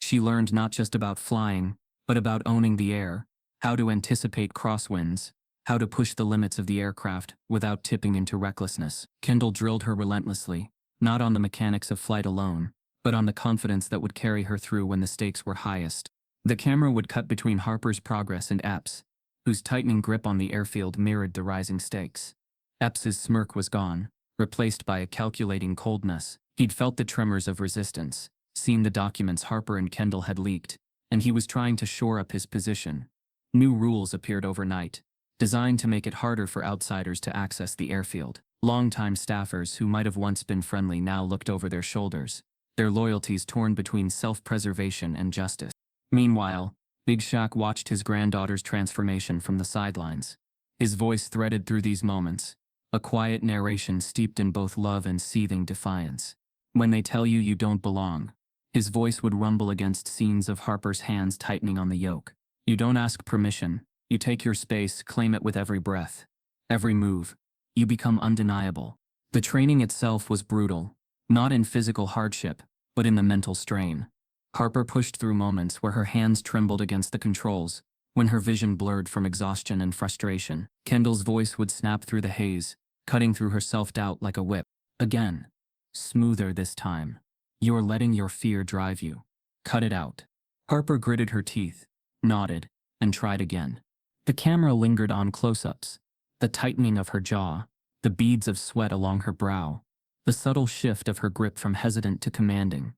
Speaker 1: She learned not just about flying, but about owning the air, how to anticipate crosswinds, how to push the limits of the aircraft without tipping into recklessness. Kendall drilled her relentlessly, not on the mechanics of flight alone, but on the confidence that would carry her through when the stakes were highest. The camera would cut between Harper's progress and Epps, whose tightening grip on the airfield mirrored the rising stakes. Epps's smirk was gone, replaced by a calculating coldness. He'd felt the tremors of resistance, seen the documents Harper and Kendall had leaked, and he was trying to shore up his position. New rules appeared overnight, designed to make it harder for outsiders to access the airfield. Longtime staffers who might have once been friendly now looked over their shoulders, their loyalties torn between self-preservation and justice. Meanwhile, Big Shaq watched his granddaughter's transformation from the sidelines. His voice threaded through these moments, a quiet narration steeped in both love and seething defiance. "When they tell you you don't belong," his voice would rumble against scenes of Harper's hands tightening on the yoke. "You don't ask permission, you take your space, claim it with every breath. Every move. You become undeniable." The training itself was brutal, not in physical hardship, but in the mental strain. Harper pushed through moments where her hands trembled against the controls, when her vision blurred from exhaustion and frustration. Kendall's voice would snap through the haze, cutting through her self-doubt like a whip. "Again. Smoother this time. You're letting your fear drive you. Cut it out." Harper gritted her teeth, nodded, and tried again. The camera lingered on close-ups, the tightening of her jaw, the beads of sweat along her brow, the subtle shift of her grip from hesitant to commanding.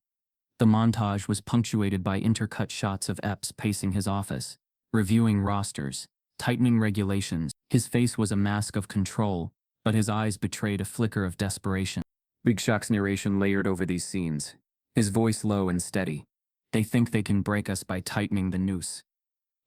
Speaker 1: The montage was punctuated by intercut shots of Epps pacing his office, reviewing rosters, tightening regulations. His face was a mask of control, but his eyes betrayed a flicker of desperation. Big Shaq's narration layered over these scenes, his voice low and steady. "They think they can break us by tightening the noose.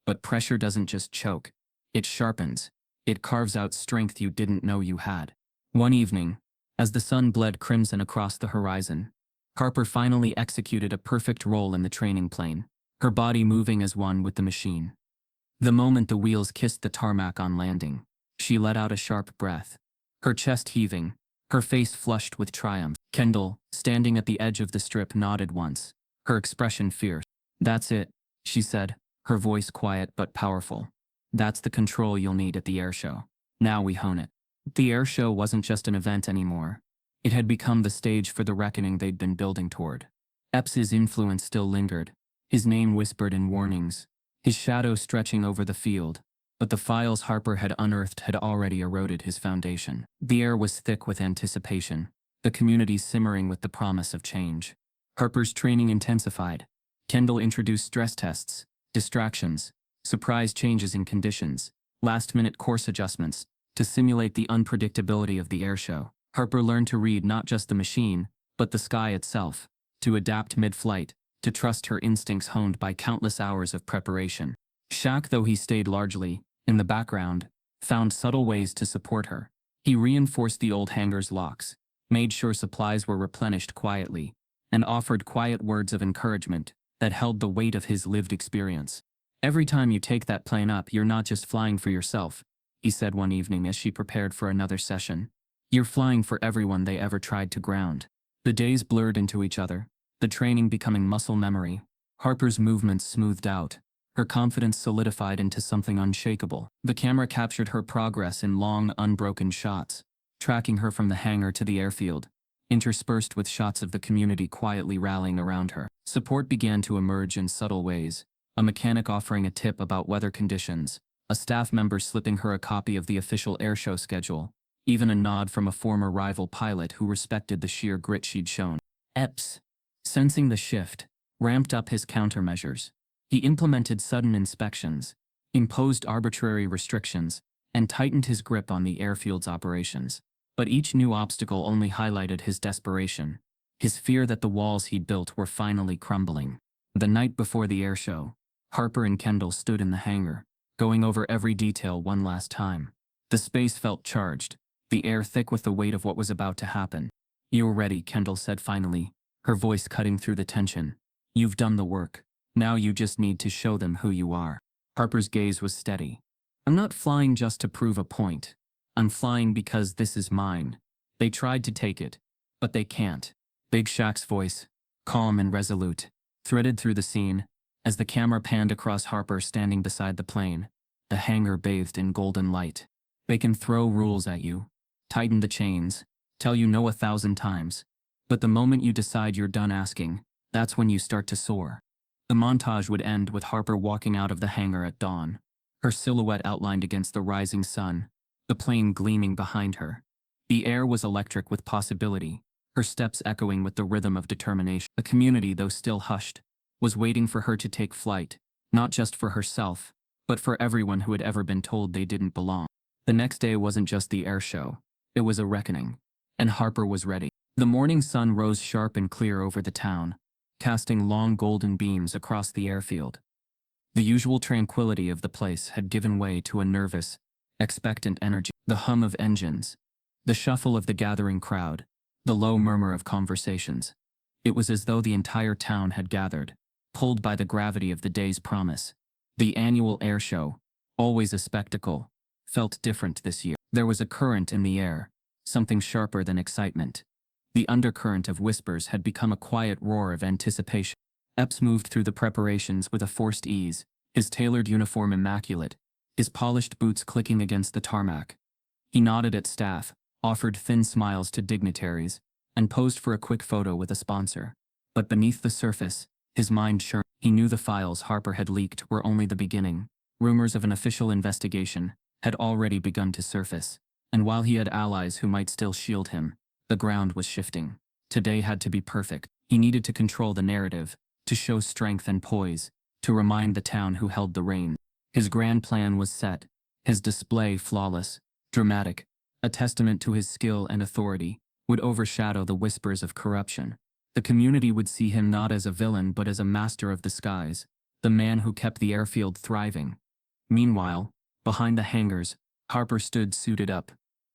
Speaker 1: But pressure doesn't just choke. It sharpens. It carves out strength you didn't know you had." One evening, as the sun bled crimson across the horizon, Harper finally executed a perfect roll in the training plane, her body moving as one with the machine. The moment the wheels kissed the tarmac on landing, she let out a sharp breath, her chest heaving, her face flushed with triumph. Kendall, standing at the edge of the strip, nodded once, her expression fierce. "That's it," she said, her voice quiet but powerful. "That's the control you'll need at the airshow. Now we hone it." The airshow wasn't just an event anymore. It had become the stage for the reckoning they'd been building toward. Epps's influence still lingered, his name whispered in warnings, his shadow stretching over the field, but the files Harper had unearthed had already eroded his foundation. The air was thick with anticipation, the community simmering with the promise of change. Harper's training intensified. Kendall introduced stress tests, distractions, surprise changes in conditions, last-minute course adjustments, to simulate the unpredictability of the airshow. Harper learned to read not just the machine, but the sky itself, to adapt mid-flight, to trust her instincts honed by countless hours of preparation. Shaq, though he stayed largely in the background, found subtle ways to support her. He reinforced the old hangar's locks, made sure supplies were replenished quietly, and offered quiet words of encouragement that held the weight of his lived experience. "Every time you take that plane up, you're not just flying for yourself," he said one evening as she prepared for another session. "You're flying for everyone they ever tried to ground." The days blurred into each other, the training becoming muscle memory. Harper's movements smoothed out, her confidence solidified into something unshakable. The camera captured her progress in long, unbroken shots, tracking her from the hangar to the airfield, interspersed with shots of the community quietly rallying around her. Support began to emerge in subtle ways, a mechanic offering a tip about weather conditions, a staff member slipping her a copy of the official airshow schedule, even a nod from a former rival pilot who respected the sheer grit she'd shown. Epps, sensing the shift, ramped up his countermeasures. He implemented sudden inspections, imposed arbitrary restrictions, and tightened his grip on the airfield's operations. But each new obstacle only highlighted his desperation, his fear that the walls he'd built were finally crumbling. The night before the airshow, Harper and Kendall stood in the hangar, going over every detail one last time. The space felt charged, the air thick with the weight of what was about to happen. "You're ready," Kendall said finally, her voice cutting through the tension. "You've done the work. Now you just need to show them who you are." Harper's gaze was steady. "I'm not flying just to prove a point. I'm flying because this is mine. They tried to take it, but they can't." Big Shaq's voice, calm and resolute, threaded through the scene as the camera panned across Harper standing beside the plane, the hangar bathed in golden light. "They can throw rules at you, tighten the chains, tell you no 1,000 times. But the moment you decide you're done asking, that's when you start to soar." The montage would end with Harper walking out of the hangar at dawn, her silhouette outlined against the rising sun, the plane gleaming behind her. The air was electric with possibility, her steps echoing with the rhythm of determination. The community, though still hushed, was waiting for her to take flight, not just for herself, but for everyone who had ever been told they didn't belong. The next day wasn't just the air show, it was a reckoning, and Harper was ready. The morning sun rose sharp and clear over the town, casting long golden beams across the airfield. The usual tranquility of the place had given way to a nervous, expectant energy. The hum of engines, the shuffle of the gathering crowd, the low murmur of conversations. It was as though the entire town had gathered, pulled by the gravity of the day's promise. The annual air show, always a spectacle, felt different this year. There was a current in the air, something sharper than excitement. The undercurrent of whispers had become a quiet roar of anticipation. Epps moved through the preparations with a forced ease, his tailored uniform immaculate, his polished boots clicking against the tarmac. He nodded at staff, offered thin smiles to dignitaries, and posed for a quick photo with a sponsor. But beneath the surface, his mind churned. He knew the files Harper had leaked were only the beginning. Rumors of an official investigation had already begun to surface, and while he had allies who might still shield him, the ground was shifting. Today had to be perfect. He needed to control the narrative, to show strength and poise, to remind the town who held the reins. His grand plan was set, his display flawless, dramatic, a testament to his skill and authority, would overshadow the whispers of corruption. The community would see him not as a villain but as a master of the skies, the man who kept the airfield thriving. Meanwhile, behind the hangars, Harper stood suited up,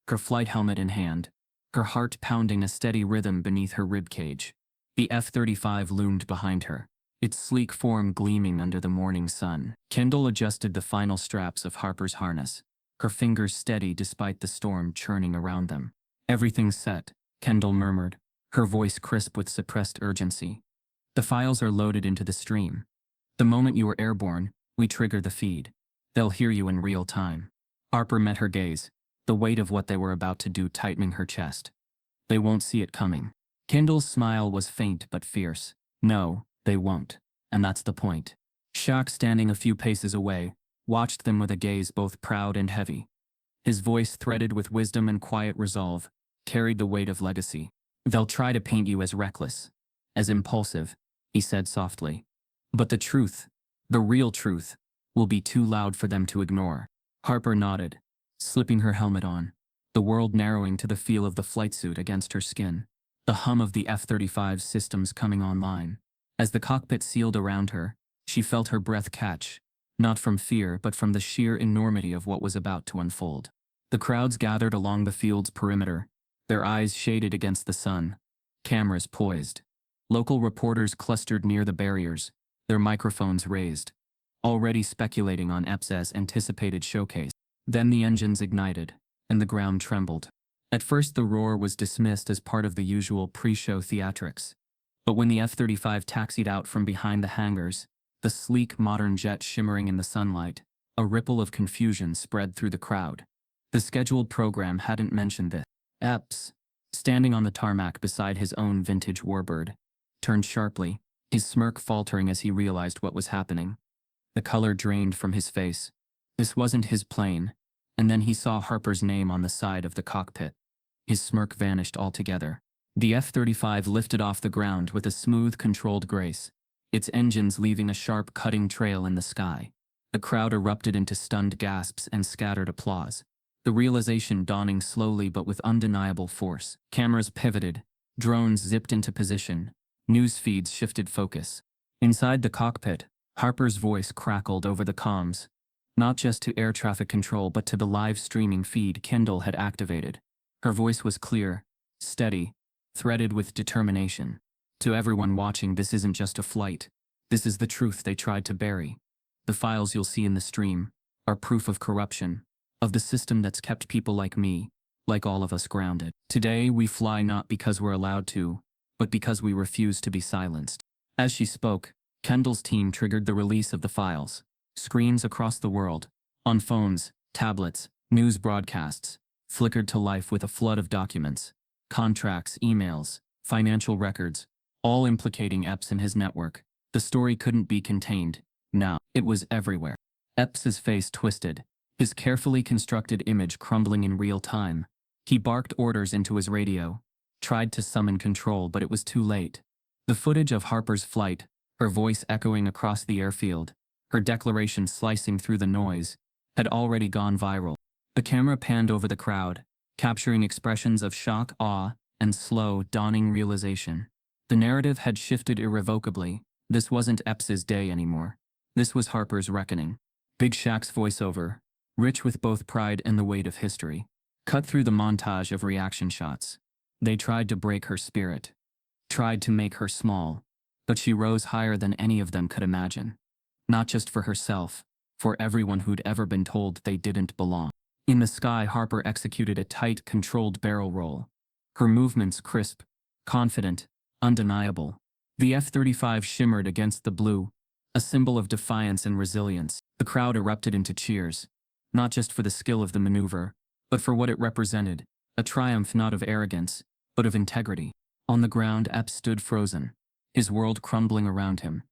Speaker 1: her flight helmet in hand, her heart pounding a steady rhythm beneath her ribcage. The F-35 loomed behind her, its sleek form gleaming under the morning sun. Kendall adjusted the final straps of Harper's harness, her fingers steady despite the storm churning around them. "Everything's set," Kendall murmured, her voice crisp with suppressed urgency. "The files are loaded into the stream. The moment you are airborne, we trigger the feed. They'll hear you in real time." Harper met her gaze, the weight of what they were about to do tightening her chest. "They won't see it coming." Kendall's smile was faint but fierce. "No, they won't. And that's the point." Shaq, standing a few paces away, watched them with a gaze both proud and heavy. His voice, threaded with wisdom and quiet resolve, carried the weight of legacy. "They'll try to paint you as reckless, as impulsive," he said softly. "But the truth, the real truth, will be too loud for them to ignore." Harper nodded, slipping her helmet on, the world narrowing to the feel of the flight suit against her skin, the hum of the F-35's systems coming online. As the cockpit sealed around her, she felt her breath catch, not from fear but from the sheer enormity of what was about to unfold. The crowds gathered along the field's perimeter, their eyes shaded against the sun, cameras poised. Local reporters clustered near the barriers, their microphones raised, already speculating on Epps' anticipated showcase. Then the engines ignited, and the ground trembled. At first the roar was dismissed as part of the usual pre-show theatrics. But when the F-35 taxied out from behind the hangars, the sleek modern jet shimmering in the sunlight, a ripple of confusion spread through the crowd. The scheduled program hadn't mentioned this. Epps, standing on the tarmac beside his own vintage warbird, turned sharply, his smirk faltering as he realized what was happening. The color drained from his face. This wasn't his plane, and then he saw Harper's name on the side of the cockpit. His smirk vanished altogether. The F-35 lifted off the ground with a smooth, controlled grace, its engines leaving a sharp, cutting trail in the sky. The crowd erupted into stunned gasps and scattered applause, the realization dawning slowly but with undeniable force. Cameras pivoted, drones zipped into position, news feeds shifted focus. Inside the cockpit, Harper's voice crackled over the comms, not just to air traffic control but to the live streaming feed Kendall had activated. Her voice was clear, steady, threaded with determination. To everyone watching, this isn't just a flight. This is the truth they tried to bury. The files you'll see in the stream are proof of corruption, of the system that's kept people like me, like all of us, grounded. Today we fly not because we're allowed to, but because we refuse to be silenced. As she spoke, Kendall's team triggered the release of the files. Screens across the world, on phones, tablets, news broadcasts, flickered to life with a flood of documents, contracts, emails, financial records, all implicating Epps and his network. The story couldn't be contained. Now, it was everywhere. Epps' face twisted, his carefully constructed image crumbling in real time. He barked orders into his radio, tried to summon control, but it was too late. The footage of Harper's flight, her voice echoing across the airfield, her declaration slicing through the noise, had already gone viral. The camera panned over the crowd, capturing expressions of shock, awe, and slow, dawning realization. The narrative had shifted irrevocably. This wasn't Epps' day anymore. This was Harper's reckoning. Big Shaq's voiceover, rich with both pride and the weight of history, cut through the montage of reaction shots. They tried to break her spirit, tried to make her small, but she rose higher than any of them could imagine. Not just for herself, for everyone who'd ever been told they didn't belong. In the sky, Harper executed a tight, controlled barrel roll. Her movements crisp, confident, undeniable. The F-35 shimmered against the blue, a symbol of defiance and resilience. The crowd erupted into cheers, not just for the skill of the maneuver, but for what it represented, a triumph not of arrogance, but of integrity. On the ground, Epps stood frozen, his world crumbling around him.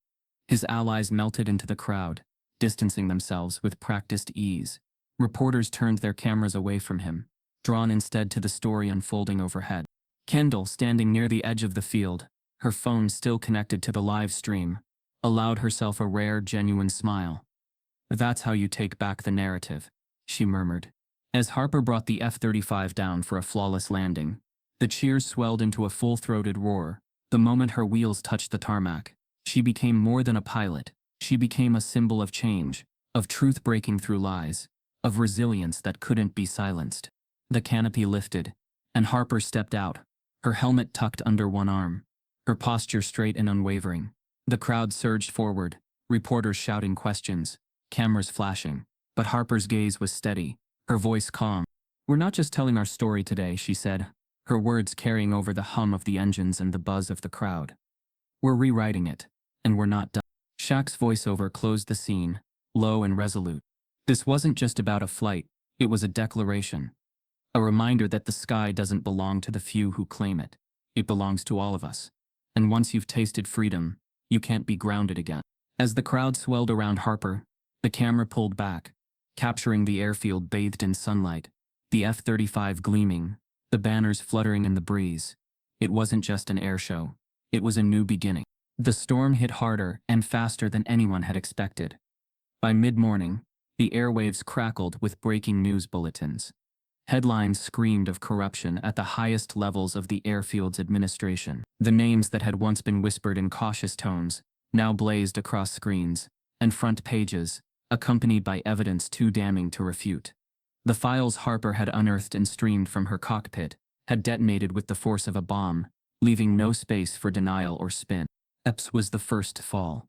Speaker 1: His allies melted into the crowd, distancing themselves with practiced ease. Reporters turned their cameras away from him, drawn instead to the story unfolding overhead. Kendall, standing near the edge of the field, her phone still connected to the live stream, allowed herself a rare, genuine smile. "That's how you take back the narrative," she murmured. As Harper brought the F-35 down for a flawless landing, the cheers swelled into a full-throated roar. The moment her wheels touched the tarmac, she became more than a pilot. She became a symbol of change, of truth breaking through lies, of resilience that couldn't be silenced. The canopy lifted, and Harper stepped out, her helmet tucked under one arm, her posture straight and unwavering. The crowd surged forward, reporters shouting questions, cameras flashing, but Harper's gaze was steady, her voice calm. "We're not just telling our story today," she said, her words carrying over the hum of the engines and the buzz of the crowd. "We're rewriting it, and we're not done." Shaq's voiceover closed the scene, low and resolute. This wasn't just about a flight, it was a declaration. A reminder that the sky doesn't belong to the few who claim it. It belongs to all of us. And once you've tasted freedom, you can't be grounded again. As the crowd swelled around Harper, the camera pulled back, capturing the airfield bathed in sunlight, the F-35 gleaming, the banners fluttering in the breeze. It wasn't just an air show. It was a new beginning. The storm hit harder and faster than anyone had expected. By mid-morning, the airwaves crackled with breaking news bulletins. Headlines screamed of corruption at the highest levels of the airfield's administration. The names that had once been whispered in cautious tones now blazed across screens and front pages, accompanied by evidence too damning to refute. The files Harper had unearthed and streamed from her cockpit had detonated with the force of a bomb, leaving no space for denial or spin. Epps was the first to fall.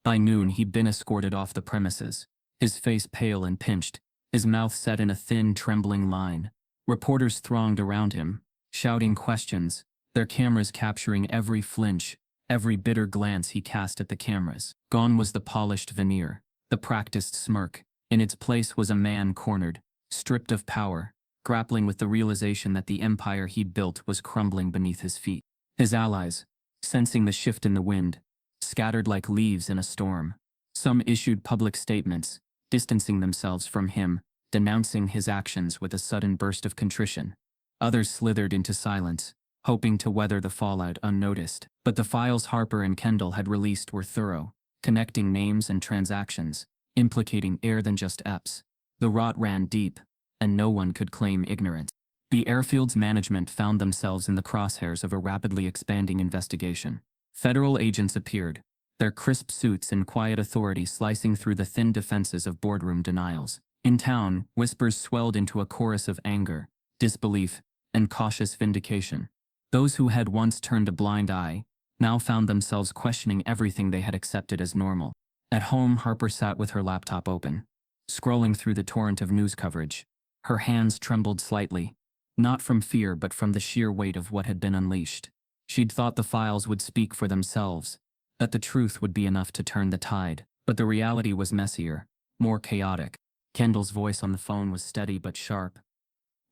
Speaker 1: By noon he'd been escorted off the premises, his face pale and pinched, his mouth set in a thin, trembling line. Reporters thronged around him, shouting questions, their cameras capturing every flinch, every bitter glance he cast at the cameras. Gone was the polished veneer, the practiced smirk. In its place was a man cornered, stripped of power, grappling with the realization that the empire he'd built was crumbling beneath his feet. His allies, sensing the shift in the wind, scattered like leaves in a storm. Some issued public statements, distancing themselves from him, denouncing his actions with a sudden burst of contrition. Others slithered into silence, hoping to weather the fallout unnoticed. But the files Harper and Kendall had released were thorough, connecting names and transactions, implicating more than just Epps. The rot ran deep, and no one could claim ignorance. The airfield's management found themselves in the crosshairs of a rapidly expanding investigation. Federal agents appeared, their crisp suits and quiet authority slicing through the thin defenses of boardroom denials. In town, whispers swelled into a chorus of anger, disbelief, and cautious vindication. Those who had once turned a blind eye now found themselves questioning everything they had accepted as normal. At home, Harper sat with her laptop open, scrolling through the torrent of news coverage. Her hands trembled slightly, not from fear but from the sheer weight of what had been unleashed. She'd thought the files would speak for themselves, that the truth would be enough to turn the tide. But the reality was messier, more chaotic. Kendall's voice on the phone was steady but sharp.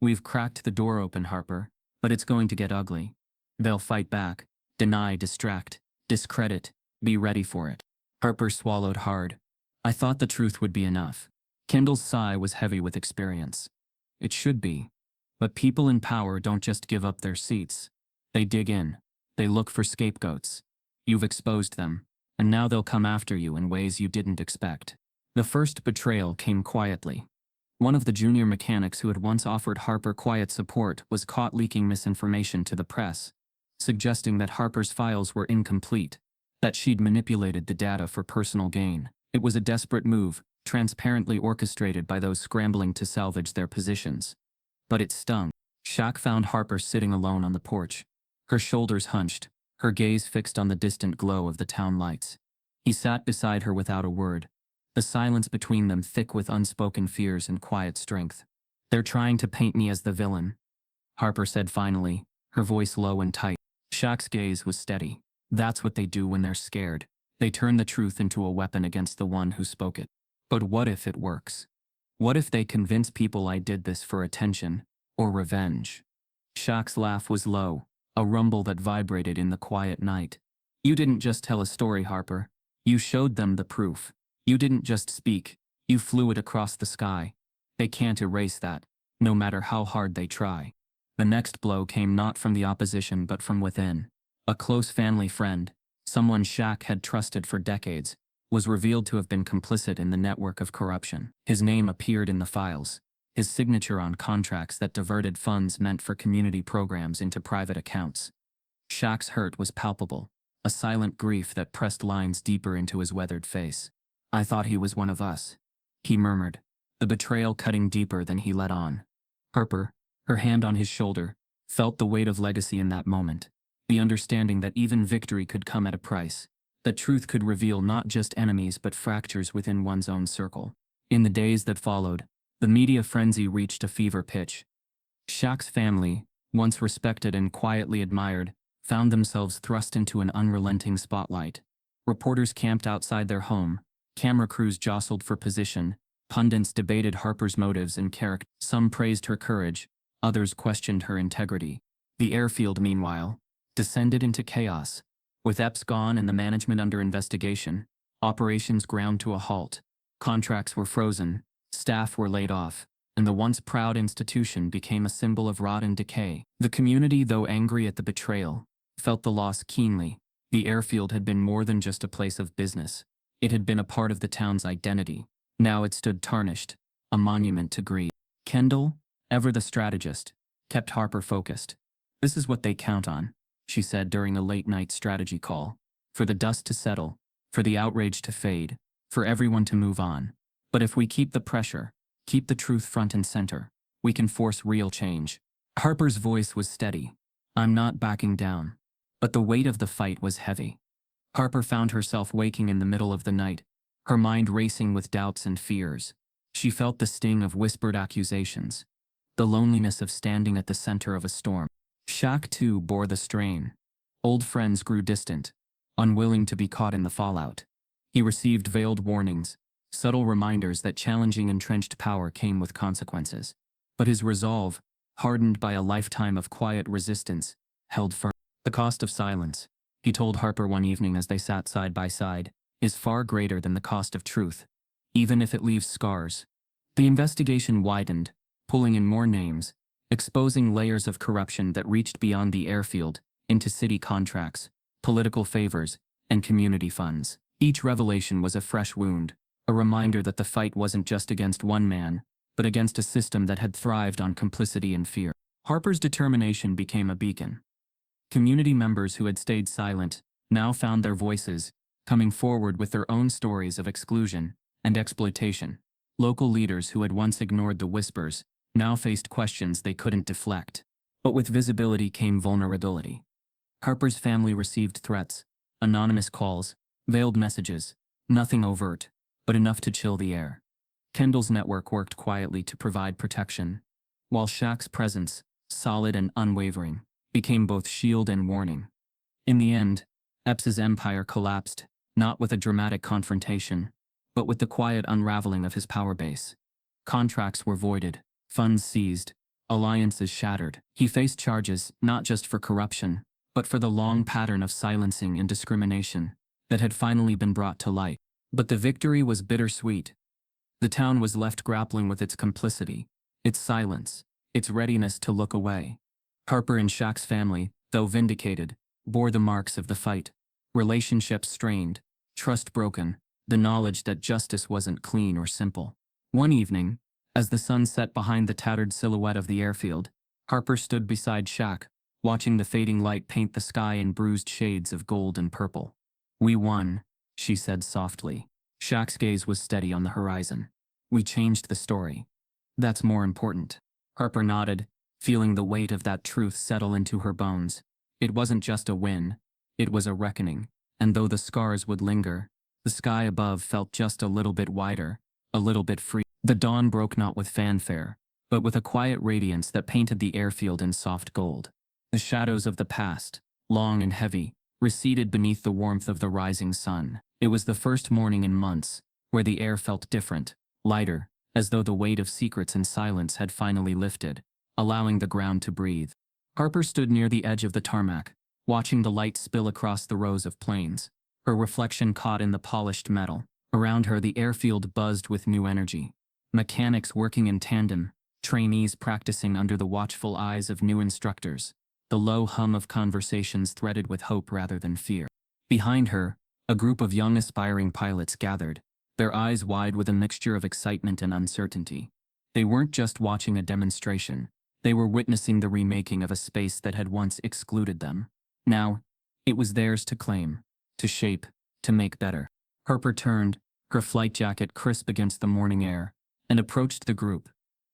Speaker 1: "We've cracked the door open, Harper, but it's going to get ugly. They'll fight back, deny, distract, discredit, be ready for it." Harper swallowed hard. "I thought the truth would be enough." Kendall's sigh was heavy with experience. "It should be. But people in power don't just give up their seats. They dig in. They look for scapegoats. You've exposed them, and now they'll come after you in ways you didn't expect." The first betrayal came quietly. One of the junior mechanics who had once offered Harper quiet support was caught leaking misinformation to the press, suggesting that Harper's files were incomplete, that she'd manipulated the data for personal gain. It was a desperate move, transparently orchestrated by those scrambling to salvage their positions. But it stung. Shaq found Harper sitting alone on the porch, her shoulders hunched, her gaze fixed on the distant glow of the town lights. He sat beside her without a word, the silence between them thick with unspoken fears and quiet strength. "They're trying to paint me as the villain," Harper said finally, her voice low and tight. Shaq's gaze was steady. "That's what they do when they're scared. They turn the truth into a weapon against the one who spoke it. But what if it works? What if they convince people I did this for attention, or revenge?" Shaq's laugh was low, a rumble that vibrated in the quiet night. "You didn't just tell a story, Harper. You showed them the proof. You didn't just speak, you flew it across the sky. They can't erase that, no matter how hard they try." The next blow came not from the opposition but from within. A close family friend, someone Shaq had trusted for decades, was revealed to have been complicit in the network of corruption. His name appeared in the files, his signature on contracts that diverted funds meant for community programs into private accounts. Shaq's hurt was palpable, a silent grief that pressed lines deeper into his weathered face. "I thought he was one of us," he murmured, the betrayal cutting deeper than he let on. Harper, her hand on his shoulder, felt the weight of legacy in that moment, the understanding that even victory could come at a price, that truth could reveal not just enemies but fractures within one's own circle. In the days that followed, the media frenzy reached a fever pitch. Shaq's family, once respected and quietly admired, found themselves thrust into an unrelenting spotlight. Reporters camped outside their home, camera crews jostled for position, pundits debated Harper's motives and character. Some praised her courage, others questioned her integrity. The airfield, meanwhile, descended into chaos. With Epps gone and the management under investigation, operations ground to a halt. Contracts were frozen, staff were laid off, and the once proud institution became a symbol of rot and decay. The community, though angry at the betrayal, felt the loss keenly. The airfield had been more than just a place of business. It had been a part of the town's identity. Now it stood tarnished, a monument to greed. Kendall, ever the strategist, kept Harper focused. "This is what they count on," she said during a late-night strategy call. "For the dust to settle, for the outrage to fade, for everyone to move on. But if we keep the pressure, keep the truth front and center, we can force real change." Harper's voice was steady. "I'm not backing down." But the weight of the fight was heavy. Harper found herself waking in the middle of the night, her mind racing with doubts and fears. She felt the sting of whispered accusations, the loneliness of standing at the center of a storm. Shaq, too, bore the strain. Old friends grew distant, unwilling to be caught in the fallout. He received veiled warnings, subtle reminders that challenging entrenched power came with consequences. But his resolve, hardened by a lifetime of quiet resistance, held firm. "The cost of silence," he told Harper one evening as they sat side by side, "is far greater than the cost of truth, even if it leaves scars." The investigation widened, pulling in more names, exposing layers of corruption that reached beyond the airfield into city contracts, political favors, and community funds. Each revelation was a fresh wound, a reminder that the fight wasn't just against one man, but against a system that had thrived on complicity and fear. Harper's determination became a beacon. Community members who had stayed silent now found their voices, coming forward with their own stories of exclusion and exploitation. Local leaders who had once ignored the whispers now faced questions they couldn't deflect. But with visibility came vulnerability. Harper's family received threats, anonymous calls, veiled messages, nothing overt, but enough to chill the air. Kendall's network worked quietly to provide protection, while Shaq's presence, solid and unwavering, became both shield and warning. In the end, Epps's empire collapsed, not with a dramatic confrontation, but with the quiet unraveling of his power base. Contracts were voided, funds seized, alliances shattered. He faced charges not just for corruption, but for the long pattern of silencing and discrimination that had finally been brought to light. But the victory was bittersweet. The town was left grappling with its complicity, its silence, its readiness to look away. Harper and Shaq's family, though vindicated, bore the marks of the fight. Relationships strained, trust broken, the knowledge that justice wasn't clean or simple. One evening, as the sun set behind the tattered silhouette of the airfield, Harper stood beside Shaq, watching the fading light paint the sky in bruised shades of gold and purple. "We won," she said softly. Shaq's gaze was steady on the horizon. "We changed the story. That's more important." Harper nodded, feeling the weight of that truth settle into her bones. It wasn't just a win, it was a reckoning, and though the scars would linger, the sky above felt just a little bit wider, a little bit free. The dawn broke not with fanfare, but with a quiet radiance that painted the airfield in soft gold. The shadows of the past, long and heavy, receded beneath the warmth of the rising sun. It was the first morning in months, where the air felt different, lighter, as though the weight of secrets and silence had finally lifted, allowing the ground to breathe. Harper stood near the edge of the tarmac, watching the light spill across the rows of planes, her reflection caught in the polished metal. Around her, the airfield buzzed with new energy. Mechanics working in tandem, trainees practicing under the watchful eyes of new instructors, the low hum of conversations threaded with hope rather than fear. Behind her, a group of young aspiring pilots gathered, their eyes wide with a mixture of excitement and uncertainty. They weren't just watching a demonstration, they were witnessing the remaking of a space that had once excluded them. Now, it was theirs to claim, to shape, to make better. Harper turned, her flight jacket crisp against the morning air, and approached the group.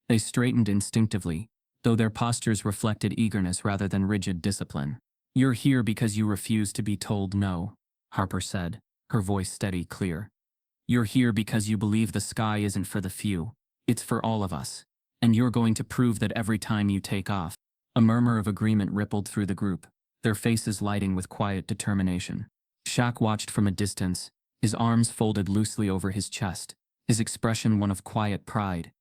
Speaker 1: They straightened instinctively, though their postures reflected eagerness rather than rigid discipline. "You're here because you refuse to be told no," Harper said, her voice steady, clear. "You're here because you believe the sky isn't for the few, it's for all of us. And you're going to prove that every time you take off." A murmur of agreement rippled through the group, their faces lighting with quiet determination. Shaq watched from a distance, his arms folded loosely over his chest, his expression one of quiet pride.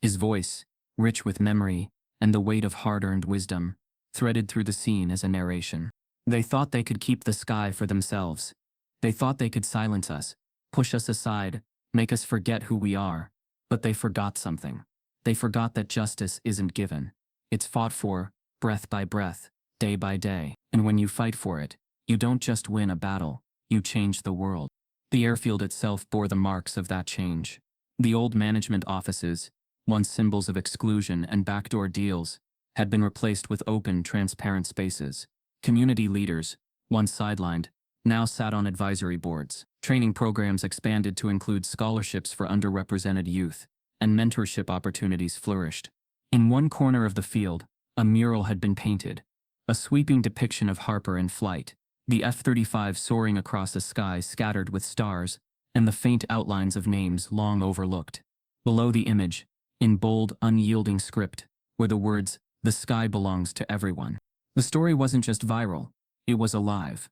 Speaker 1: His voice, rich with memory and the weight of hard-earned wisdom, threaded through the scene as a narration. "They thought they could keep the sky for themselves. They thought they could silence us, push us aside, make us forget who we are. But they forgot something. They forgot that justice isn't given. It's fought for, breath by breath, day by day. And when you fight for it, you don't just win a battle, you change the world." The airfield itself bore the marks of that change. The old management offices, once symbols of exclusion and backdoor deals, had been replaced with open, transparent spaces. Community leaders, once sidelined, now sat on advisory boards. Training programs expanded to include scholarships for underrepresented youth, and mentorship opportunities flourished. In one corner of the field, a mural had been painted, a sweeping depiction of Harper in flight, the F-35 soaring across a sky scattered with stars, and the faint outlines of names long overlooked. Below the image, in bold, unyielding script, were the words, "The sky belongs to everyone." The story wasn't just viral, it was alive.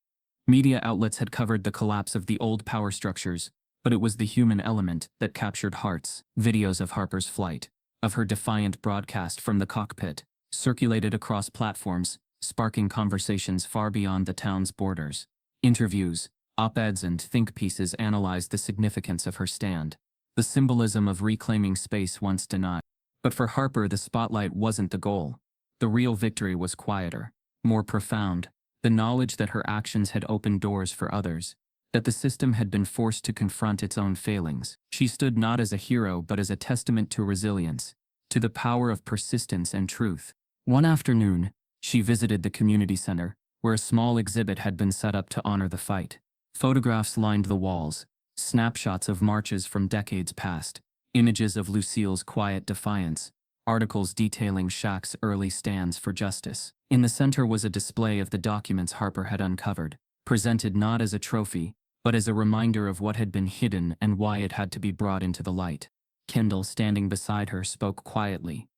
Speaker 1: Media outlets had covered the collapse of the old power structures, but it was the human element that captured hearts. Videos of Harper's flight, of her defiant broadcast from the cockpit, circulated across platforms, sparking conversations far beyond the town's borders. Interviews, op-eds and think pieces analyzed the significance of her stand, the symbolism of reclaiming space once denied. But for Harper, the spotlight wasn't the goal. The real victory was quieter, more profound, the knowledge that her actions had opened doors for others, that the system had been forced to confront its own failings. She stood not as a hero but as a testament to resilience, to the power of persistence and truth. One afternoon, she visited the community center, where a small exhibit had been set up to honor the fight. Photographs lined the walls, snapshots of marches from decades past, images of Lucille's quiet defiance, articles detailing Shaq's early stands for justice. In the center was a display of the documents Harper had uncovered, presented not as a trophy, but as a reminder of what had been hidden and why it had to be brought into the light. Kendall, standing beside her, spoke quietly.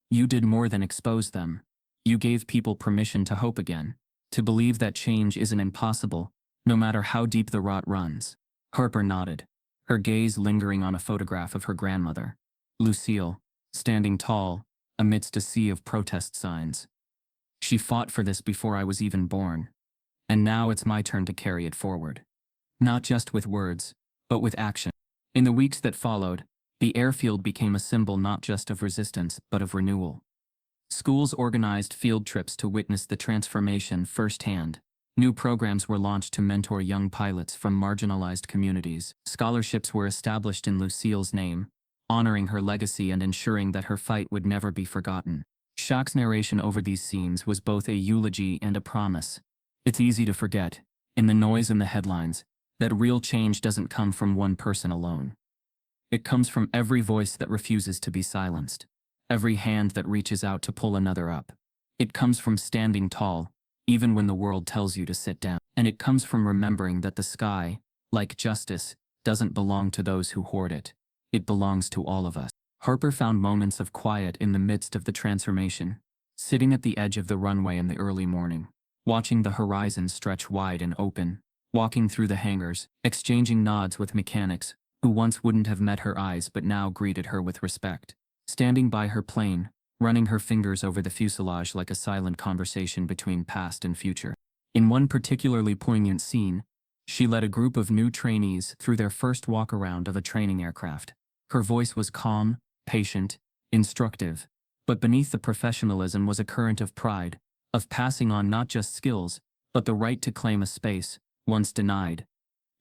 Speaker 1: "You did more than expose them. You gave people permission to hope again, to believe that change isn't impossible, no matter how deep the rot runs." Harper nodded, her gaze lingering on a photograph of her grandmother, Lucille, standing tall, amidst a sea of protest signs. "She fought for this before I was even born, and now it's my turn to carry it forward. Not just with words, but with action." In the weeks that followed, the airfield became a symbol not just of resistance, but of renewal. Schools organized field trips to witness the transformation firsthand. New programs were launched to mentor young pilots from marginalized communities. Scholarships were established in Lucille's name, honoring her legacy and ensuring that her fight would never be forgotten. Shaq's narration over these scenes was both a eulogy and a promise. It's easy to forget, in the noise and the headlines, that real change doesn't come from one person alone. It comes from every voice that refuses to be silenced, every hand that reaches out to pull another up. It comes from standing tall, even when the world tells you to sit down. And it comes from remembering that the sky, like justice, doesn't belong to those who hoard it. It belongs to all of us. Harper found moments of quiet in the midst of the transformation, sitting at the edge of the runway in the early morning, watching the horizon stretch wide and open, walking through the hangars, exchanging nods with mechanics who once wouldn't have met her eyes but now greeted her with respect, standing by her plane, running her fingers over the fuselage like a silent conversation between past and future. In one particularly poignant scene, she led a group of new trainees through their first walk-around of a training aircraft. Her voice was calm, patient, instructive, but beneath the professionalism was a current of pride, of passing on not just skills, but the right to claim a space, once denied.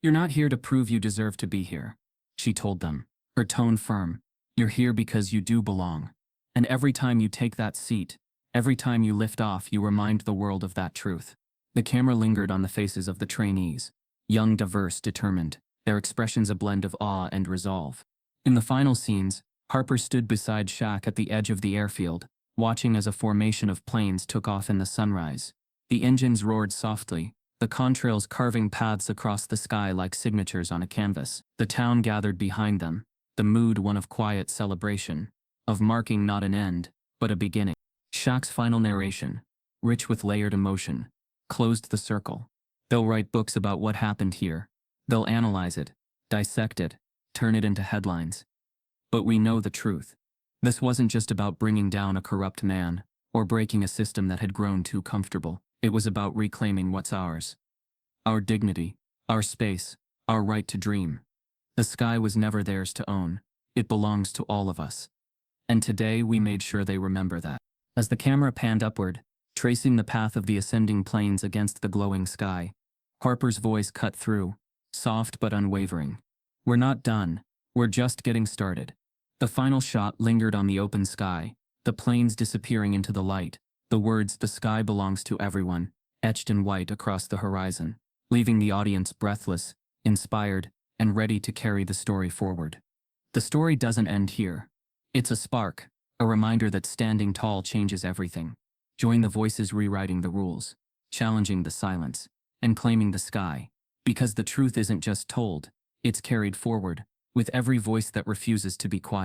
Speaker 1: "You're not here to prove you deserve to be here," she told them, her tone firm. "You're here because you do belong. And every time you take that seat, every time you lift off, you remind the world of that truth." The camera lingered on the faces of the trainees, young, diverse, determined, their expressions a blend of awe and resolve. In the final scenes, Harper stood beside Shaq at the edge of the airfield, watching as a formation of planes took off in the sunrise. The engines roared softly, the contrails carving paths across the sky like signatures on a canvas. The town gathered behind them, the mood one of quiet celebration, of marking not an end, but a beginning. Shaq's final narration, rich with layered emotion, closed the circle. "They'll write books about what happened here. They'll analyze it, dissect it, turn it into headlines. But we know the truth. This wasn't just about bringing down a corrupt man, or breaking a system that had grown too comfortable. It was about reclaiming what's ours. Our dignity, our space, our right to dream. The sky was never theirs to own. It belongs to all of us. And today we made sure they remember that." As the camera panned upward, tracing the path of the ascending planes against the glowing sky, Harper's voice cut through, soft but unwavering. "We're not done. We're just getting started. The final shot lingered on the open sky, the planes disappearing into the light, the words "the sky belongs to everyone" etched in white across the horizon, leaving the audience breathless, inspired, and ready to carry the story forward. The story doesn't end here. It's a spark, a reminder that standing tall changes everything. Join the voices rewriting the rules, challenging the silence, and claiming the sky. Because the truth isn't just told, it's carried forward, with every voice that refuses to be quiet.